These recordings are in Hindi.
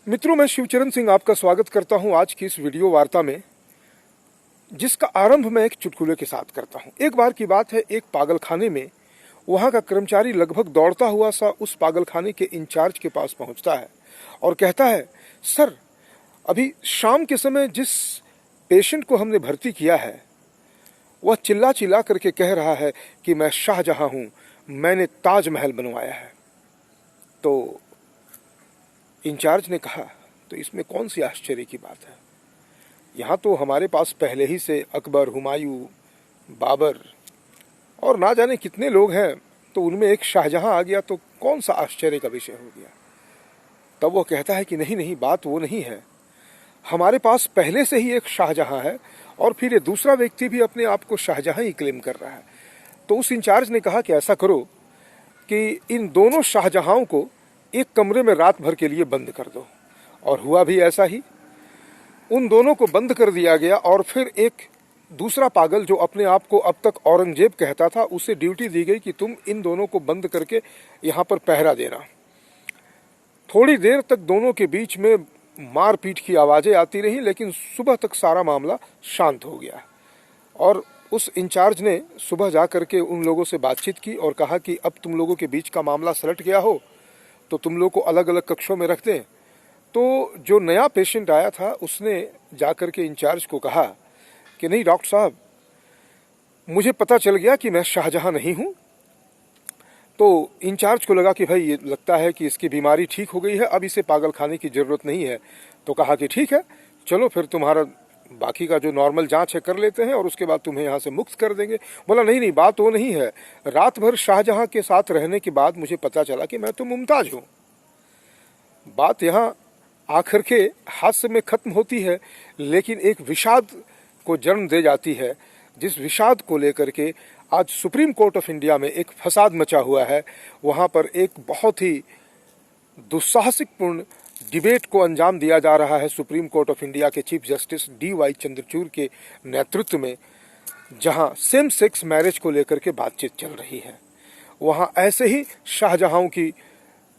मित्रों, मैं शिवचरण सिंह आपका स्वागत करता हूं आज की इस वीडियो वार्ता में, जिसका आरंभ मैं एक चुटकुले के साथ करता हूं। एक बार की बात है, एक पागलखाने में वहां का कर्मचारी लगभग दौड़ता हुआ सा उस पागलखाने के इंचार्ज के पास पहुंचता है और कहता है, सर, अभी शाम के समय जिस पेशेंट को हमने भर्ती किया है वह चिल्ला चिल्ला करके कह रहा है कि मैं शाहजहां हूं, मैंने ताजमहल बनवाया है। तो इंचार्ज ने कहा, तो इसमें कौन सी आश्चर्य की बात है? यहाँ तो हमारे पास पहले ही से अकबर, हुमायूं, बाबर और ना जाने कितने लोग हैं, तो उनमें एक शाहजहां आ गया तो कौन सा आश्चर्य का विषय हो गया? तब वो कहता है कि नहीं नहीं, बात वो नहीं है, हमारे पास पहले से ही एक शाहजहां है और फिर ये दूसरा व्यक्ति भी अपने आप को शाहजहां ही क्लेम कर रहा है। तो उस इंचार्ज ने कहा कि ऐसा करो कि इन दोनों शाहजहांओं को एक कमरे में रात भर के लिए बंद कर दो। और हुआ भी ऐसा ही, उन दोनों को बंद कर दिया गया और फिर एक दूसरा पागल जो अपने आप को अब तक औरंगजेब कहता था, उसे ड्यूटी दी गई कि तुम इन दोनों को बंद करके यहाँ पर पहरा देना। थोड़ी देर तक दोनों के बीच में मारपीट की आवाजें आती रहीं, लेकिन सुबह तक सारा मामला शांत हो गया और उस इंचार्ज ने सुबह जा करके उन लोगों से बातचीत की और कहा कि अब तुम लोगों के बीच का मामला सलट गया हो तो तुम लोग को अलग अलग कक्षों में रख दें। तो जो नया पेशेंट आया था उसने जाकर के इंचार्ज को कहा कि नहीं डॉक्टर साहब, मुझे पता चल गया कि मैं शाहजहां नहीं हूं। तो इंचार्ज को लगा कि भाई ये लगता है कि इसकी बीमारी ठीक हो गई है, अब इसे पागलखाने की जरूरत नहीं है। तो कहा कि ठीक है, चलो फिर तुम्हारा बाकी का जो नॉर्मल जांच है कर लेते हैं और उसके बाद तुम्हें यहाँ से मुक्त कर देंगे। बोला नहीं नहीं, बात वो नहीं है, रात भर शाहजहां के साथ रहने के बाद मुझे पता चला कि मैं तो मुमताज हूँ। बात यहाँ आखिर के हास्य में खत्म होती है, लेकिन एक विषाद को जन्म दे जाती है, जिस विषाद को लेकर के आज सुप्रीम कोर्ट ऑफ इंडिया में एक फसाद मचा हुआ है। वहाँ पर एक बहुत ही दुस्साहसिकपूर्ण डिबेट को अंजाम दिया जा रहा है सुप्रीम कोर्ट ऑफ इंडिया के चीफ जस्टिस DY चंद्रचूड़ के नेतृत्व में, जहां सेम सेक्स मैरिज को लेकर के बातचीत चल रही है। वहां ऐसे ही शाहजहां की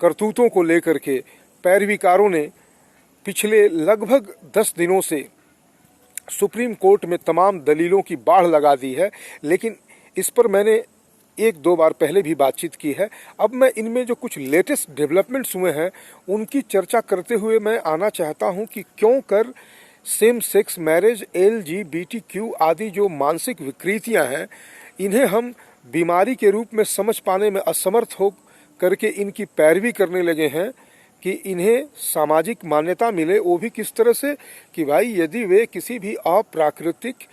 करतूतों को लेकर के पैरवीकारों ने पिछले लगभग 10 दिनों से सुप्रीम कोर्ट में तमाम दलीलों की बाढ़ लगा दी है, लेकिन इस पर मैंने एक दो बार पहले भी बातचीत की है। अब मैं इनमें जो कुछ लेटेस्ट डेवलपमेंट्स हुए हैं उनकी चर्चा करते हुए मैं आना चाहता हूं कि क्यों कर सेम सेक्स मैरिज, LGBTQ आदि जो मानसिक विकृतियां हैं, इन्हें हम बीमारी के रूप में समझ पाने में असमर्थ हो करके इनकी पैरवी करने लगे हैं कि इन्हें सामाजिक मान्यता मिले, वो भी किस तरह से कि भाई यदि वे किसी भी अप्राकृतिक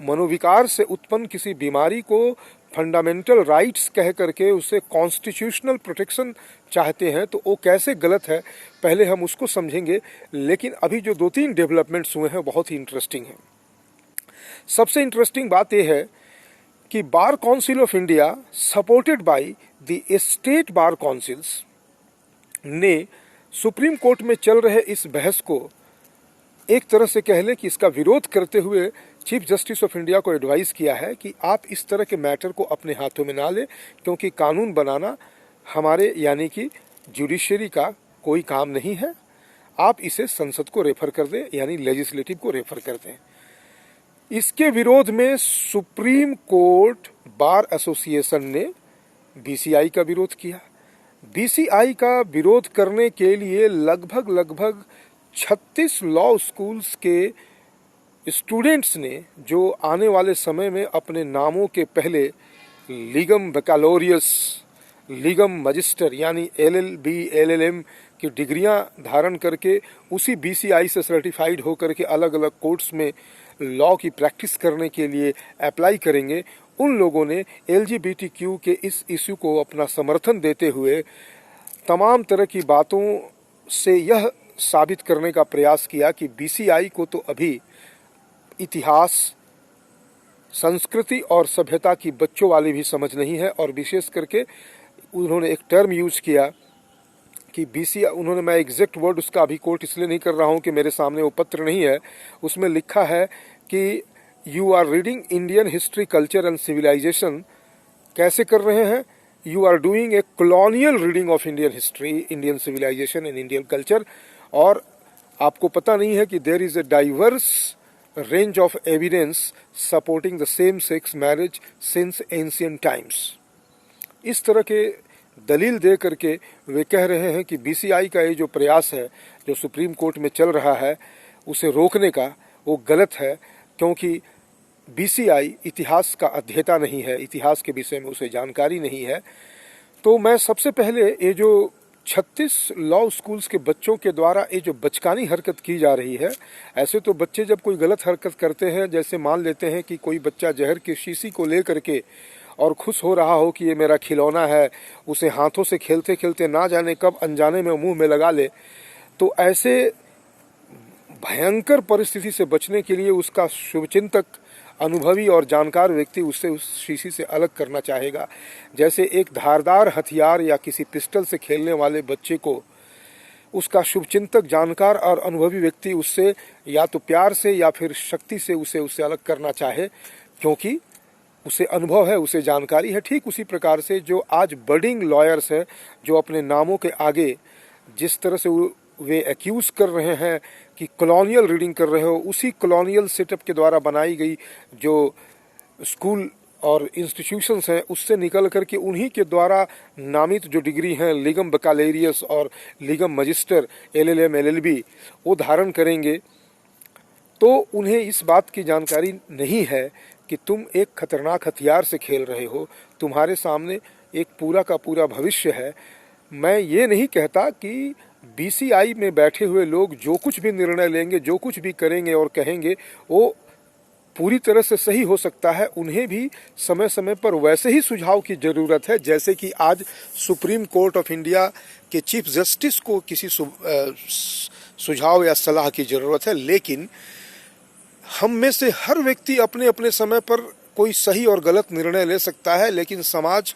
मनोविकार से उत्पन्न किसी बीमारी को फंडामेंटल राइट्स कह करके उसे कॉन्स्टिट्यूशनल प्रोटेक्शन चाहते हैं तो वो कैसे गलत है, पहले हम उसको समझेंगे। लेकिन अभी जो 2-3 डेवलपमेंट्स हुए हैं बहुत ही इंटरेस्टिंग हैं। सबसे इंटरेस्टिंग बात यह है कि bar council of India supported by the state bar councils ने सुप्रीम कोर्ट में चल रहे इस बहस को एक तरह से कह लें कि इसका विरोध करते हुए चीफ जस्टिस ऑफ इंडिया को एडवाइस किया है कि आप इस तरह के मैटर को अपने हाथों में ना लें, क्योंकि कानून बनाना हमारे यानी कि जुडिशरी का कोई काम नहीं है। आप इसे संसद को रेफर कर दें, यानी लेजिस्लेटिव को रेफर कर दें। इसके विरोध में सुप्रीम कोर्ट बार एसोसिएशन ने BCI का विरोध किया। BCI का विरोध करने के लिए लगभग 36 लॉ स्कूल्स के स्टूडेंट्स ने, जो आने वाले समय में अपने नामों के पहले लीगम बैकलोरियस, लीगम मजिस्टर यानी LLB, LLM की डिग्रियां धारण करके उसी BCI से सर्टिफाइड होकर के अलग अलग कोर्ट्स में लॉ की प्रैक्टिस करने के लिए अप्लाई करेंगे, उन लोगों ने LGBTQ के इस इश्यू को अपना समर्थन देते हुए तमाम तरह की बातों से यह साबित करने का प्रयास किया कि BCI को तो अभी इतिहास, संस्कृति और सभ्यता की बच्चों वाली भी समझ नहीं है। और विशेष करके उन्होंने एक टर्म यूज किया कि BCI, उन्होंने, मैं एग्जैक्ट वर्ड उसका अभी कोट इसलिए नहीं कर रहा हूं कि मेरे सामने वो पत्र नहीं है, उसमें लिखा है कि you are reading Indian history, culture and civilisation. कैसे कर रहे हैं? You are doing a colonial reading of Indian history, Indian civilisation and Indian culture. और आपको पता नहीं है कि there is a diverse range of evidence supporting the same sex marriage since ancient times. इस तरह के दलील दे करके वे कह रहे हैं कि बीसीआई का ये जो प्रयास है जो सुप्रीम कोर्ट में चल रहा है उसे रोकने का, वो गलत है, क्योंकि बीसीआई इतिहास का अध्येता नहीं है, इतिहास के विषय में उसे जानकारी नहीं है। तो मैं सबसे पहले ये जो 36 लॉ स्कूल्स के बच्चों के द्वारा ये जो बचकानी हरकत की जा रही है, ऐसे तो बच्चे जब कोई गलत हरकत करते हैं, जैसे मान लेते हैं कि कोई बच्चा जहर की शीशी को ले करके और खुश हो रहा हो कि ये मेरा खिलौना है, उसे हाथों से खेलते खेलते ना जाने कब अनजाने में मुंह में लगा ले, तो ऐसे भयंकर परिस्थिति से बचने के लिए उसका शुभचिंतक, अनुभवी और जानकार व्यक्ति उससे उस शीशी से अलग करना चाहेगा। जैसे एक धारदार हथियार या किसी पिस्टल से खेलने वाले बच्चे को उसका शुभचिंतक, जानकार और अनुभवी व्यक्ति उससे या तो प्यार से या फिर शक्ति से उसे अलग करना चाहे, क्योंकि उसे अनुभव है, उसे जानकारी है। ठीक उसी प्रकार से जो आज बडिंग लॉयर्स हैं, जो अपने नामों के आगे जिस तरह से वे एक्यूज कर रहे हैं कि कॉलोनियल रीडिंग कर रहे हो, उसी कॉलोनियल सेटअप के द्वारा बनाई गई जो स्कूल और इंस्टीट्यूशंस हैं उससे निकल करके उन्हीं के द्वारा नामित जो डिग्री हैं लिगम बकालेरियस और लिगम मजिस्टर LLM LLB वो धारण करेंगे, तो उन्हें इस बात की जानकारी नहीं है कि तुम एक खतरनाक हथियार से खेल रहे हो, तुम्हारे सामने एक पूरा का पूरा भविष्य है। मैं ये नहीं कहता कि बीसीआई में बैठे हुए लोग जो कुछ भी निर्णय लेंगे, जो कुछ भी करेंगे और कहेंगे वो पूरी तरह से सही हो सकता है। उन्हें भी समय समय पर वैसे ही सुझाव की जरूरत है जैसे कि आज सुप्रीम कोर्ट ऑफ इंडिया के चीफ जस्टिस को किसी सुझाव या सलाह की जरूरत है। लेकिन हम में से हर व्यक्ति अपने अपने समय पर कोई सही और गलत निर्णय ले सकता है, लेकिन समाज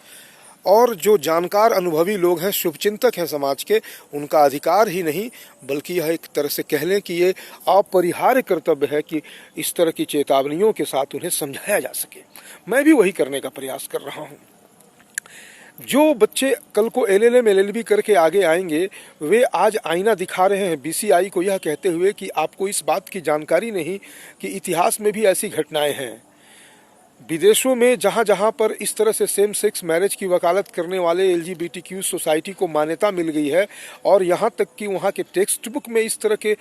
और जो जानकार अनुभवी लोग हैं, शुभचिंतक हैं समाज के, उनका अधिकार ही नहीं बल्कि यह एक तरह से कह लें कि ये अपरिहार्य कर्तव्य है कि इस तरह की चेतावनियों के साथ उन्हें समझाया जा सके। मैं भी वही करने का प्रयास कर रहा हूँ। जो बच्चे कल को LLM LLB करके आगे आएंगे, वे आज आईना दिखा रहे हैं बीसीआई को यह कहते हुए कि आपको इस बात की जानकारी नहीं कि इतिहास में भी ऐसी घटनाएं हैं। विदेशों में जहाँ जहाँ पर इस तरह से सेम सेक्स मैरिज की वकालत करने वाले LGBTQ सोसाइटी को मान्यता मिल गई है और यहाँ तक कि वहाँ के टेक्स्ट बुक में इस तरह के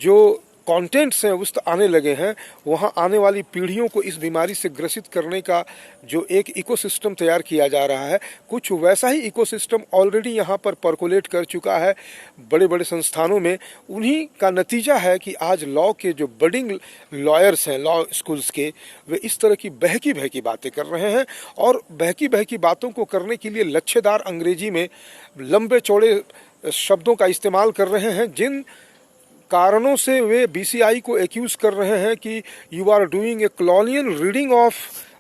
जो कंटेंट्स हैं उस आने लगे हैं, वहाँ आने वाली पीढ़ियों को इस बीमारी से ग्रसित करने का जो एक इकोसिस्टम तैयार किया जा रहा है, कुछ वैसा ही इकोसिस्टम ऑलरेडी यहाँ पर परकोलेट कर चुका है बड़े बड़े संस्थानों में। उन्हीं का नतीजा है कि आज लॉ के जो बडिंग लॉयर्स हैं लॉ स्कूल्स के, वे इस तरह की बहकी बहकी बातें कर रहे हैं और बहकी बहकी बातों को करने के लिए लच्छेदार अंग्रेजी में लंबे चौड़े शब्दों का इस्तेमाल कर रहे हैं, जिन कारणों से वे बीसीआई को एक्यूज कर रहे हैं कि you are doing a colonial reading of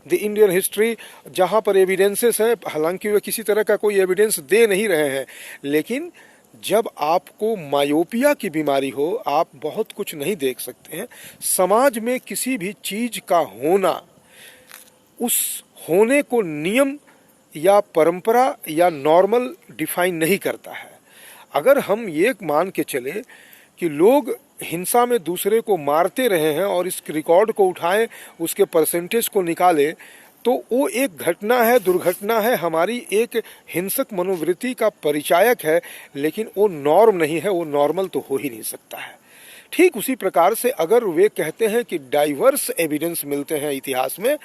the Indian history, जहां पर एविडेंसेस हैं। हालांकि वे किसी तरह का कोई एविडेंस दे नहीं रहे हैं, लेकिन जब आपको मायोपिया की बीमारी हो, आप बहुत कुछ नहीं देख सकते हैं। समाज में किसी भी चीज का होना, उस होने को नियम या परंपरा या नॉर्मल डिफाइन नहीं करता है। अगर हम ये मान के चले कि लोग हिंसा में दूसरे को मारते रहे हैं और इस रिकॉर्ड को उठाएं, उसके परसेंटेज को निकालें, तो वो एक घटना है, दुर्घटना है, हमारी एक हिंसक मनोवृत्ति का परिचायक है, लेकिन वो नॉर्म नहीं है, वो नॉर्मल तो हो ही नहीं सकता है। ठीक उसी प्रकार से अगर वे कहते हैं कि डाइवर्स एविडेंस मिलते हैं इतिहास में,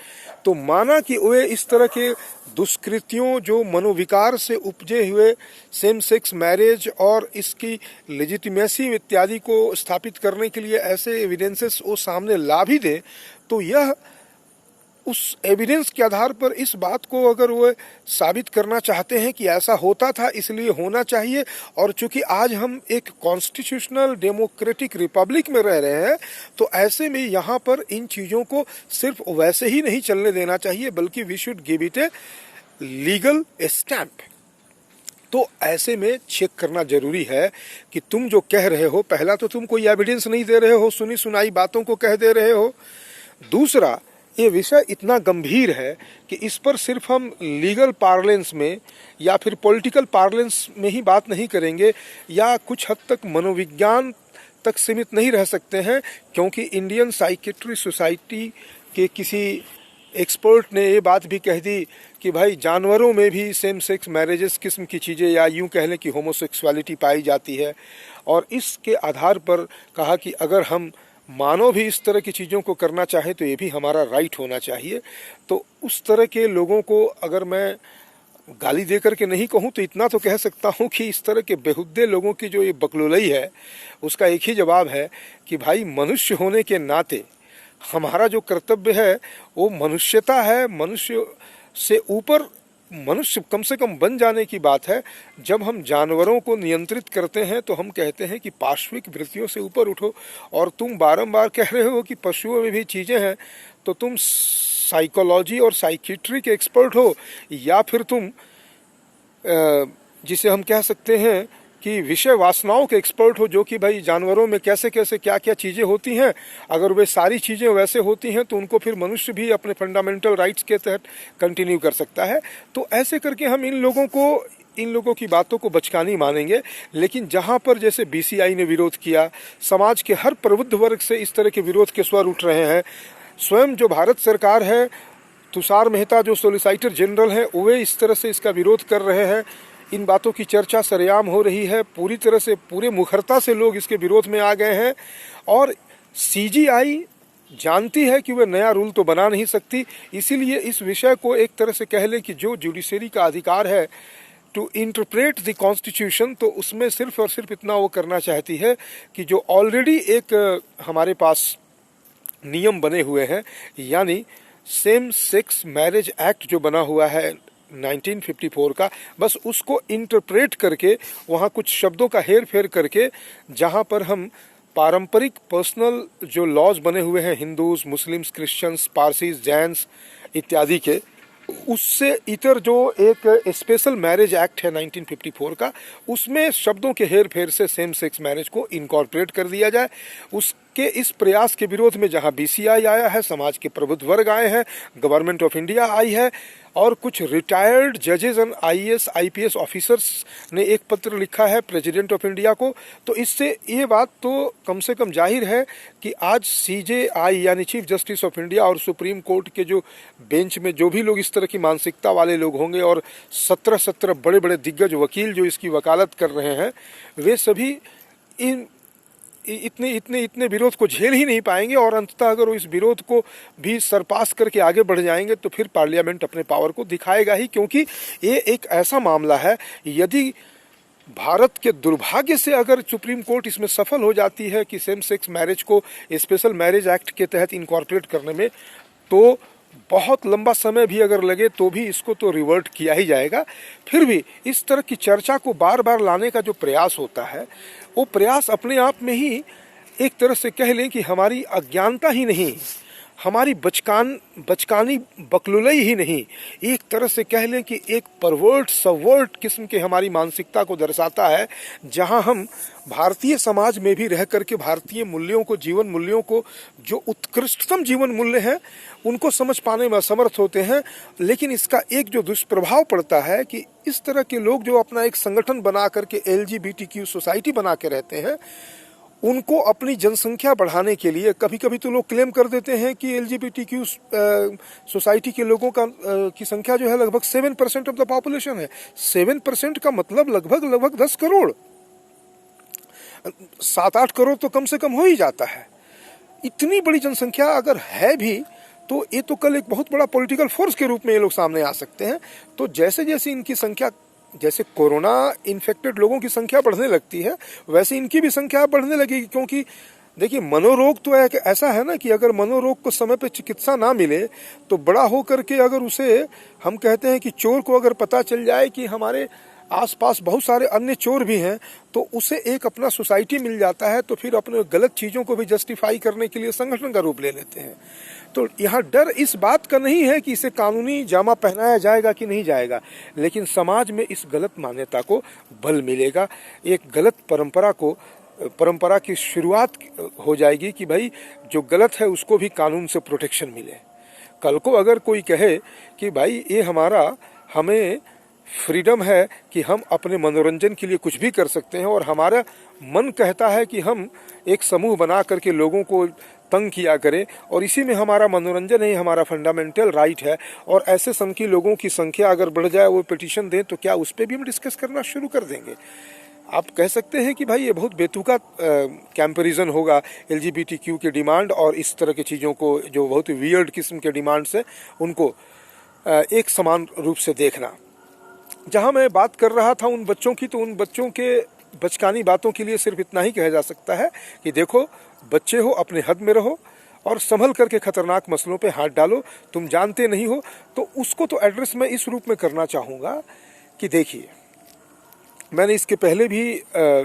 तो माना कि वे इस तरह के दुष्कृत्यों जो मनोविकार से उपजे हुए सेम सेक्स मैरिज और इसकी लेजिटिमेसी इत्यादि को स्थापित करने के लिए ऐसे एविडेंसेस वो सामने ला भी दे, तो यह उस एविडेंस के आधार पर इस बात को अगर वो साबित करना चाहते हैं कि ऐसा होता था इसलिए होना चाहिए, और चूंकि आज हम एक कॉन्स्टिट्यूशनल डेमोक्रेटिक रिपब्लिक में रह रहे हैं, तो ऐसे में यहाँ पर इन चीज़ों को सिर्फ वैसे ही नहीं चलने देना चाहिए, बल्कि we should give it a legal stamp. तो ऐसे में चेक करना जरूरी है कि तुम जो कह रहे हो, पहला तो तुम कोई एविडेंस नहीं दे रहे हो, सुनी सुनाई बातों को कह दे रहे हो। दूसरा, ये विषय इतना गंभीर है कि इस पर सिर्फ हम लीगल पार्लेंस में या फिर पॉलिटिकल पार्लेंस में ही बात नहीं करेंगे या कुछ हद तक मनोविज्ञान तक सीमित नहीं रह सकते हैं, क्योंकि इंडियन साइकेट्री सोसाइटी के किसी एक्सपर्ट ने ये बात भी कह दी कि भाई जानवरों में भी सेम सेक्स मैरिजेस किस्म की चीज़ें या यूं कह लें कि होमोसेक्सुअलिटी पाई जाती है, और इसके आधार पर कहा कि अगर हम मानव भी इस तरह की चीज़ों को करना चाहे तो ये भी हमारा राइट होना चाहिए। तो उस तरह के लोगों को अगर मैं गाली दे करके नहीं कहूँ तो इतना तो कह सकता हूँ कि इस तरह के बेहुद्दे लोगों की जो ये बकलोलई है उसका एक ही जवाब है कि भाई मनुष्य होने के नाते हमारा जो कर्तव्य है वो मनुष्यता है। मनुष्य से ऊपर मनुष्य कम से कम बन जाने की बात है। जब हम जानवरों को नियंत्रित करते हैं तो हम कहते हैं कि पाश्विक वृत्तियों से ऊपर उठो, और तुम बारंबार कह रहे हो कि पशुओं में भी चीज़ें हैं, तो तुम साइकोलॉजी और साइकिट्री के एक्सपर्ट हो या फिर तुम जिसे हम कह सकते हैं कि विषय वासनाओं के एक्सपर्ट हो, जो कि भाई जानवरों में कैसे कैसे क्या क्या चीज़ें होती हैं, अगर वे सारी चीज़ें वैसे होती हैं तो उनको फिर मनुष्य भी अपने फंडामेंटल राइट्स के तहत कंटिन्यू कर सकता है। तो ऐसे करके हम इन लोगों की बातों को बचकानी मानेंगे। लेकिन जहाँ पर जैसे बीसीआई ने विरोध किया, समाज के हर प्रबुद्ध वर्ग से इस तरह के विरोध के स्वर उठ रहे हैं। स्वयं जो भारत सरकार है, तुषार मेहता जो सॉलिसिटर जनरल हैं, वे इस तरह से इसका विरोध कर रहे हैं। इन बातों की चर्चा सरेआम हो रही है, पूरी तरह से पूरे मुखरता से लोग इसके विरोध में आ गए हैं। और सीजीआई जानती है कि वह नया रूल तो बना नहीं सकती, इसीलिए इस विषय को एक तरह से कह लें कि जो जुडिशरी का अधिकार है टू इंटरप्रेट द कॉन्स्टिट्यूशन, तो उसमें सिर्फ और सिर्फ इतना वो करना चाहती है कि जो ऑलरेडी एक हमारे पास नियम बने हुए हैं, यानी सेम सेक्स मैरिज एक्ट जो बना हुआ है 1954 का, बस उसको इंटरप्रेट करके वहाँ कुछ शब्दों का हेर फेर करके, जहाँ पर हम पारंपरिक पर्सनल जो लॉज बने हुए हैं Hindus, Muslims, Christians, Parsis, Jains इत्यादि के, उससे इतर जो एक स्पेशल मैरिज एक्ट है 1954 का, उसमें शब्दों के हेर फेर से सेम सेक्स मैरिज को इनकॉर्पोरेट कर दिया जाए। उसके इस प्रयास के विरोध में जहां बीसीआई आया है, समाज के प्रबुद्ध वर्ग आए हैं, गवर्नमेंट ऑफ इंडिया आई है, और कुछ रिटायर्ड जजेस एंड आईएएस आईपीएस ऑफिसर्स ने एक पत्र लिखा है प्रेसिडेंट ऑफ इंडिया को। तो इससे ये बात तो कम से कम जाहिर है कि आज सीजेआई यानी चीफ जस्टिस ऑफ इंडिया और सुप्रीम कोर्ट के जो बेंच में जो भी लोग इस तरह की मानसिकता वाले लोग होंगे, और 17 बड़े बड़े दिग्गज वकील जो इसकी वकालत कर रहे हैं, वे सभी इतने विरोध को झेल ही नहीं पाएंगे, और अंततः अगर वो इस विरोध को भी सरपास करके आगे बढ़ जाएंगे तो फिर पार्लियामेंट अपने पावर को दिखाएगा ही। क्योंकि ये एक ऐसा मामला है, यदि भारत के दुर्भाग्य से अगर सुप्रीम कोर्ट इसमें सफल हो जाती है कि सेम सेक्स मैरिज को स्पेशल मैरिज एक्ट के तहत इनकॉर्पोरेट करने में, तो बहुत लंबा समय भी अगर लगे तो भी इसको तो रिवर्ट किया ही जाएगा। फिर भी इस तरह की चर्चा को बार बार लाने का जो प्रयास होता है, वो प्रयास अपने आप में ही एक तरह से कह लें कि हमारी अज्ञानता ही नहीं, हमारी बचकानी बकलुलई ही नहीं, एक तरह से कह लें कि एक परवर्ट सबवर्ट किस्म के हमारी मानसिकता को दर्शाता है, जहां हम भारतीय समाज में भी रह करके भारतीय मूल्यों को, जीवन मूल्यों को, जो उत्कृष्टतम जीवन मूल्य हैं, उनको समझ पाने में असमर्थ होते हैं। लेकिन इसका एक जो दुष्प्रभाव पड़ता है कि इस तरह के लोग जो अपना एक संगठन बना करके एलजीबीटीक्यू सोसाइटी बना के रहते हैं, उनको अपनी जनसंख्या बढ़ाने के लिए, कभी कभी तो लोग क्लेम कर देते हैं कि एलजीबीटीक्यू सोसाइटी के लोगों की संख्या जो है लगभग 7% ऑफ द पॉपुलेशन है। 7% का मतलब लगभग 10 करोड़, 7-8 करोड़ तो कम से कम हो ही जाता है। इतनी बड़ी जनसंख्या अगर है भी तो ये तो कल एक बहुत बड़ा पॉलिटिकल फोर्स के रूप में ये लोग सामने आ सकते हैं। तो जैसे जैसे इनकी संख्या, जैसे कोरोना इन्फेक्टेड लोगों की संख्या बढ़ने लगती है, वैसे इनकी भी संख्या बढ़ने लगेगी। क्योंकि देखिए, मनोरोग तो ऐसा है ना कि अगर मनोरोग को समय पे चिकित्सा ना मिले तो बड़ा हो करके अगर उसे, हम कहते हैं कि चोर को अगर पता चल जाए कि हमारे आसपास बहुत सारे अन्य चोर भी हैं, तो उसे एक अपना सोसाइटी मिल जाता है, तो फिर अपने गलत चीज़ों को भी जस्टिफाई करने के लिए संगठन का रूप ले लेते हैं। तो यहाँ डर इस बात का नहीं है कि इसे कानूनी जामा पहनाया जाएगा कि नहीं जाएगा, लेकिन समाज में इस गलत मान्यता को बल मिलेगा, एक गलत परंपरा की शुरुआत हो जाएगी कि भाई जो गलत है उसको भी कानून से प्रोटेक्शन मिले। कल को अगर कोई कहे कि भाई ये हमें फ्रीडम है कि हम अपने मनोरंजन के लिए कुछ भी कर सकते हैं, और हमारा मन कहता है कि हम एक समूह बना करके लोगों को तंग किया करें और इसी में हमारा मनोरंजन है, हमारा फंडामेंटल राइट है, और ऐसे संघ की लोगों की संख्या अगर बढ़ जाए, वो पिटीशन दें, तो क्या उस पर भी हम डिस्कस करना शुरू कर देंगे? आप कह सकते हैं कि भाई ये बहुत बेतुका कंपैरिजन होगा LGBTQ के डिमांड और इस तरह की चीज़ों को, जो बहुत वियर्ड किस्म के डिमांड्स हैं, उनको एक समान रूप से देखना। जहां मैं बात कर रहा था उन बच्चों की, तो उन बच्चों के बचकानी बातों के लिए सिर्फ इतना ही कहा जा सकता है कि देखो, बच्चे हो, अपने हद में रहो और संभल करके खतरनाक मसलों पे हाथ डालो। तुम जानते नहीं हो तो उसको तो एड्रेस मैं इस रूप में करना चाहूँगा कि देखिए, मैंने इसके पहले भी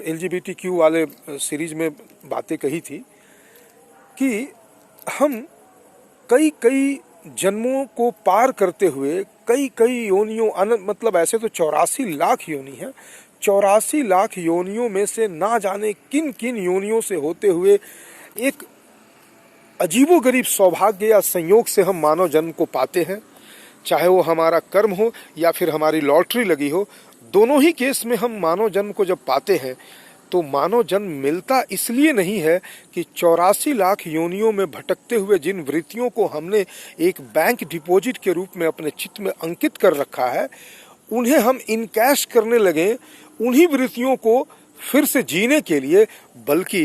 LGBTQ वाले सीरीज में बातें कही थी कि हम कई कई जन्मों को पार करते हुए कई कई योनियों, मतलब ऐसे तो 84 लाख योनि हैं, 84 लाख योनियों में से ना जाने किन किन योनियों से होते हुए एक अजीबोगरीब सौभाग्य या संयोग से हम मानव जन्म को पाते हैं। चाहे वो हमारा कर्म हो या फिर हमारी लॉटरी लगी हो, दोनों ही केस में हम मानव जन्म को जब पाते हैं तो मानव जन्म मिलता इसलिए नहीं है कि 84 लाख योनियों में भटकते हुए जिन वृत्तियों को हमने एक बैंक डिपॉजिट के रूप में अपने चित्त में अंकित कर रखा है, उन्हें हम इनकैश करने लगे उन्हीं वृत्तियों को फिर से जीने के लिए, बल्कि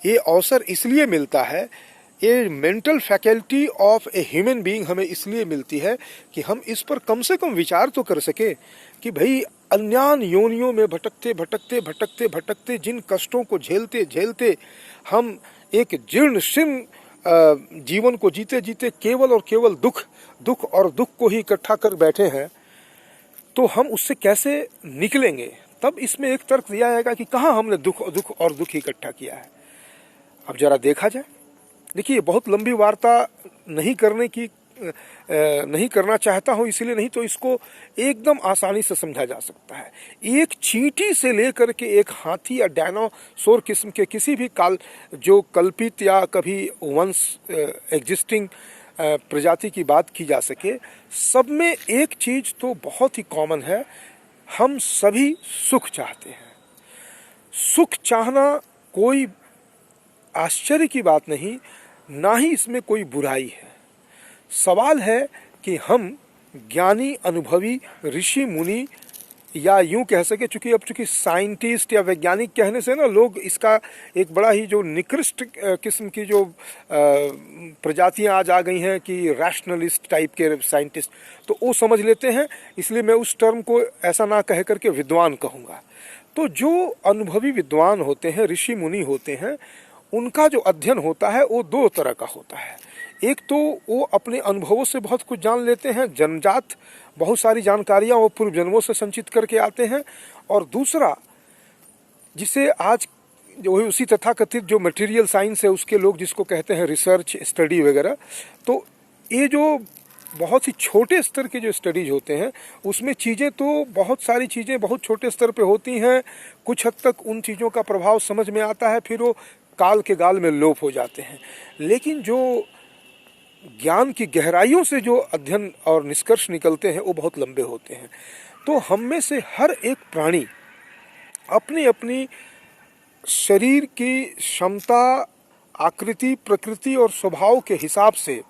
ये अवसर इसलिए मिलता है, ये mental faculty of a human being हमें इसलिए मिलती है कि हम इस पर कम से कम विचार तो कर सके कि भाई अज्ञान योनियों में भटकते भटकते भटकते भटकते जिन कष्टों को झेलते झेलते हम एक जीर्ण शीर्ण जीवन को जीते जीते केवल और केवल दुख और दुख को ही इकट्ठा कर बैठे हैं, तो हम उससे कैसे निकलेंगे? तब इसमें एक तर्क दिया जाएगा कि कहाँ हमने दुख और दुख इकट्ठा किया है। अब जरा देखा जाए। देखिए, बहुत लंबी वार्ता नहीं करना चाहता हूँ, इसीलिए नहीं तो इसको एकदम आसानी से समझा जा सकता है। एक चींटी से लेकर के एक हाथी या डायनासोर किस्म के किसी भी जो कल्पित या कभी वंस एग्जिस्टिंग प्रजाति की बात की जा सके, सब में एक चीज तो बहुत ही कॉमन है, हम सभी सुख चाहते हैं। सुख चाहना कोई आश्चर्य की बात नहीं, ना ही इसमें कोई बुराई है। सवाल है कि हम ज्ञानी, अनुभवी, ऋषि मुनि, या यूं कह सके, चूंकि साइंटिस्ट या वैज्ञानिक कहने से ना लोग इसका एक बड़ा ही जो निकृष्ट किस्म की जो प्रजातियां आज आ गई हैं कि रैशनलिस्ट टाइप के साइंटिस्ट, तो वो समझ लेते हैं, इसलिए मैं उस टर्म को ऐसा ना कह करके विद्वान कहूँगा। तो जो अनुभवी विद्वान होते हैं, ऋषि मुनि होते हैं, उनका जो अध्ययन होता है वो दो तरह का होता है। एक तो वो अपने अनुभवों से बहुत कुछ जान लेते हैं, जन्मजात बहुत सारी जानकारियां वो पूर्व जन्मों से संचित करके आते हैं, और दूसरा जिसे आज जो है उसी तथाकथित जो मटेरियल साइंस है उसके लोग जिसको कहते हैं रिसर्च स्टडी वगैरह, तो ये जो बहुत ही छोटे स्तर के जो स्टडीज होते हैं उसमें चीज़ें तो बहुत सारी चीज़ें बहुत छोटे स्तर पे होती हैं, कुछ हद तक उन चीज़ों का प्रभाव समझ में आता है, फिर वो काल के गाल में लोप हो जाते हैं। लेकिन जो ज्ञान की गहराइयों से जो अध्ययन और निष्कर्ष निकलते हैं वो बहुत लंबे होते हैं। तो हम में से हर एक प्राणी अपनी अपनी शरीर की क्षमता, आकृति, प्रकृति और स्वभाव के हिसाब से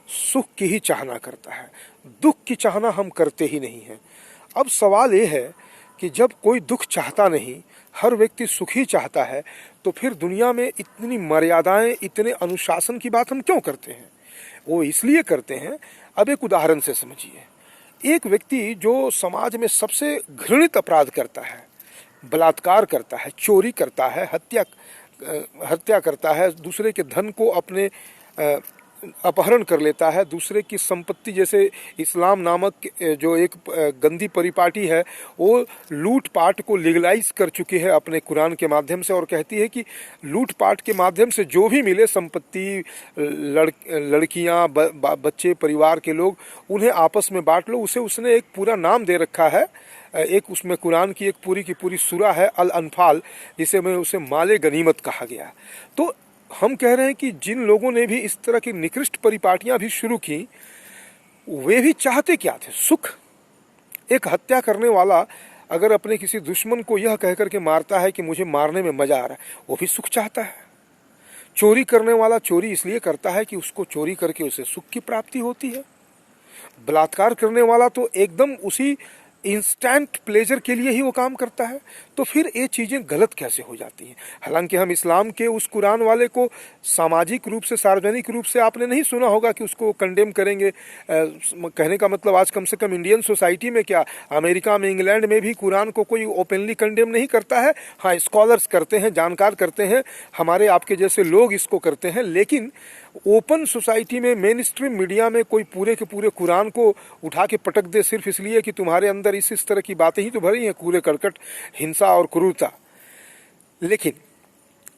सुख की ही चाहना करता है, दुख की चाहना हम करते ही नहीं हैं। अब सवाल ये है कि जब कोई दुख चाहता नहीं, हर व्यक्ति सुख ही चाहता है, तो फिर दुनिया में इतनी मर्यादाएं, इतने अनुशासन की बात हम क्यों करते हैं? वो इसलिए करते हैं। अब एक उदाहरण से समझिए, एक व्यक्ति जो समाज में सबसे घृणित अपराध करता है, बलात्कार करता है, चोरी करता है, हत्या करता है, दूसरे के धन को अपने अपहरण कर लेता है, दूसरे की संपत्ति, जैसे इस्लाम नामक जो एक गंदी परिपाटी है वो लूटपाट को लीगलाइज कर चुकी है अपने कुरान के माध्यम से, और कहती है कि लूटपाट के माध्यम से जो भी मिले संपत्ति, लड़कियां, बच्चे, परिवार के लोग, उन्हें आपस में बांट लो। उसने एक पूरा नाम दे रखा है, एक उसमें कुरान की एक पूरी की पूरी सूरा है अल अनफाल, जिसे में उसे माले गनीमत कहा गया। तो हम कह रहे हैं कि जिन लोगों ने भी इस तरह की निकृष्ट परिपाटियां भी शुरू की, वे भी चाहते क्या थे? सुख। एक हत्या करने वाला अगर अपने किसी दुश्मन को यह कहकर के मारता है कि मुझे मारने में मजा आ रहा है, वो भी सुख चाहता है। चोरी करने वाला चोरी इसलिए करता है कि उसको चोरी करके उसे सुख की प्राप्ति होती है। बलात्कार करने वाला तो एकदम उसी इंस्टेंट प्लेजर के लिए ही वो काम करता है। तो फिर ये चीज़ें गलत कैसे हो जाती हैं? हालांकि हम इस्लाम के उस कुरान वाले को सामाजिक रूप से, सार्वजनिक रूप से आपने नहीं सुना होगा कि उसको कंडेम करेंगे। कहने का मतलब आज कम से कम इंडियन सोसाइटी में क्या, अमेरिका में, इंग्लैंड में भी कुरान को कोई ओपनली कंडेम नहीं करता है। हाँ, स्कॉलर्स करते हैं, जानकार करते हैं, हमारे आपके जैसे लोग इसको करते हैं। लेकिन ओपन सोसाइटी में, मेन स्ट्रीम मीडिया में कोई पूरे के पूरे कुरान को उठा के पटक दे सिर्फ इसलिए कि तुम्हारे अंदर इस तरह की बातें ही तो भरी हैं, कूड़े करकट, हिंसा और क्रूरता। लेकिन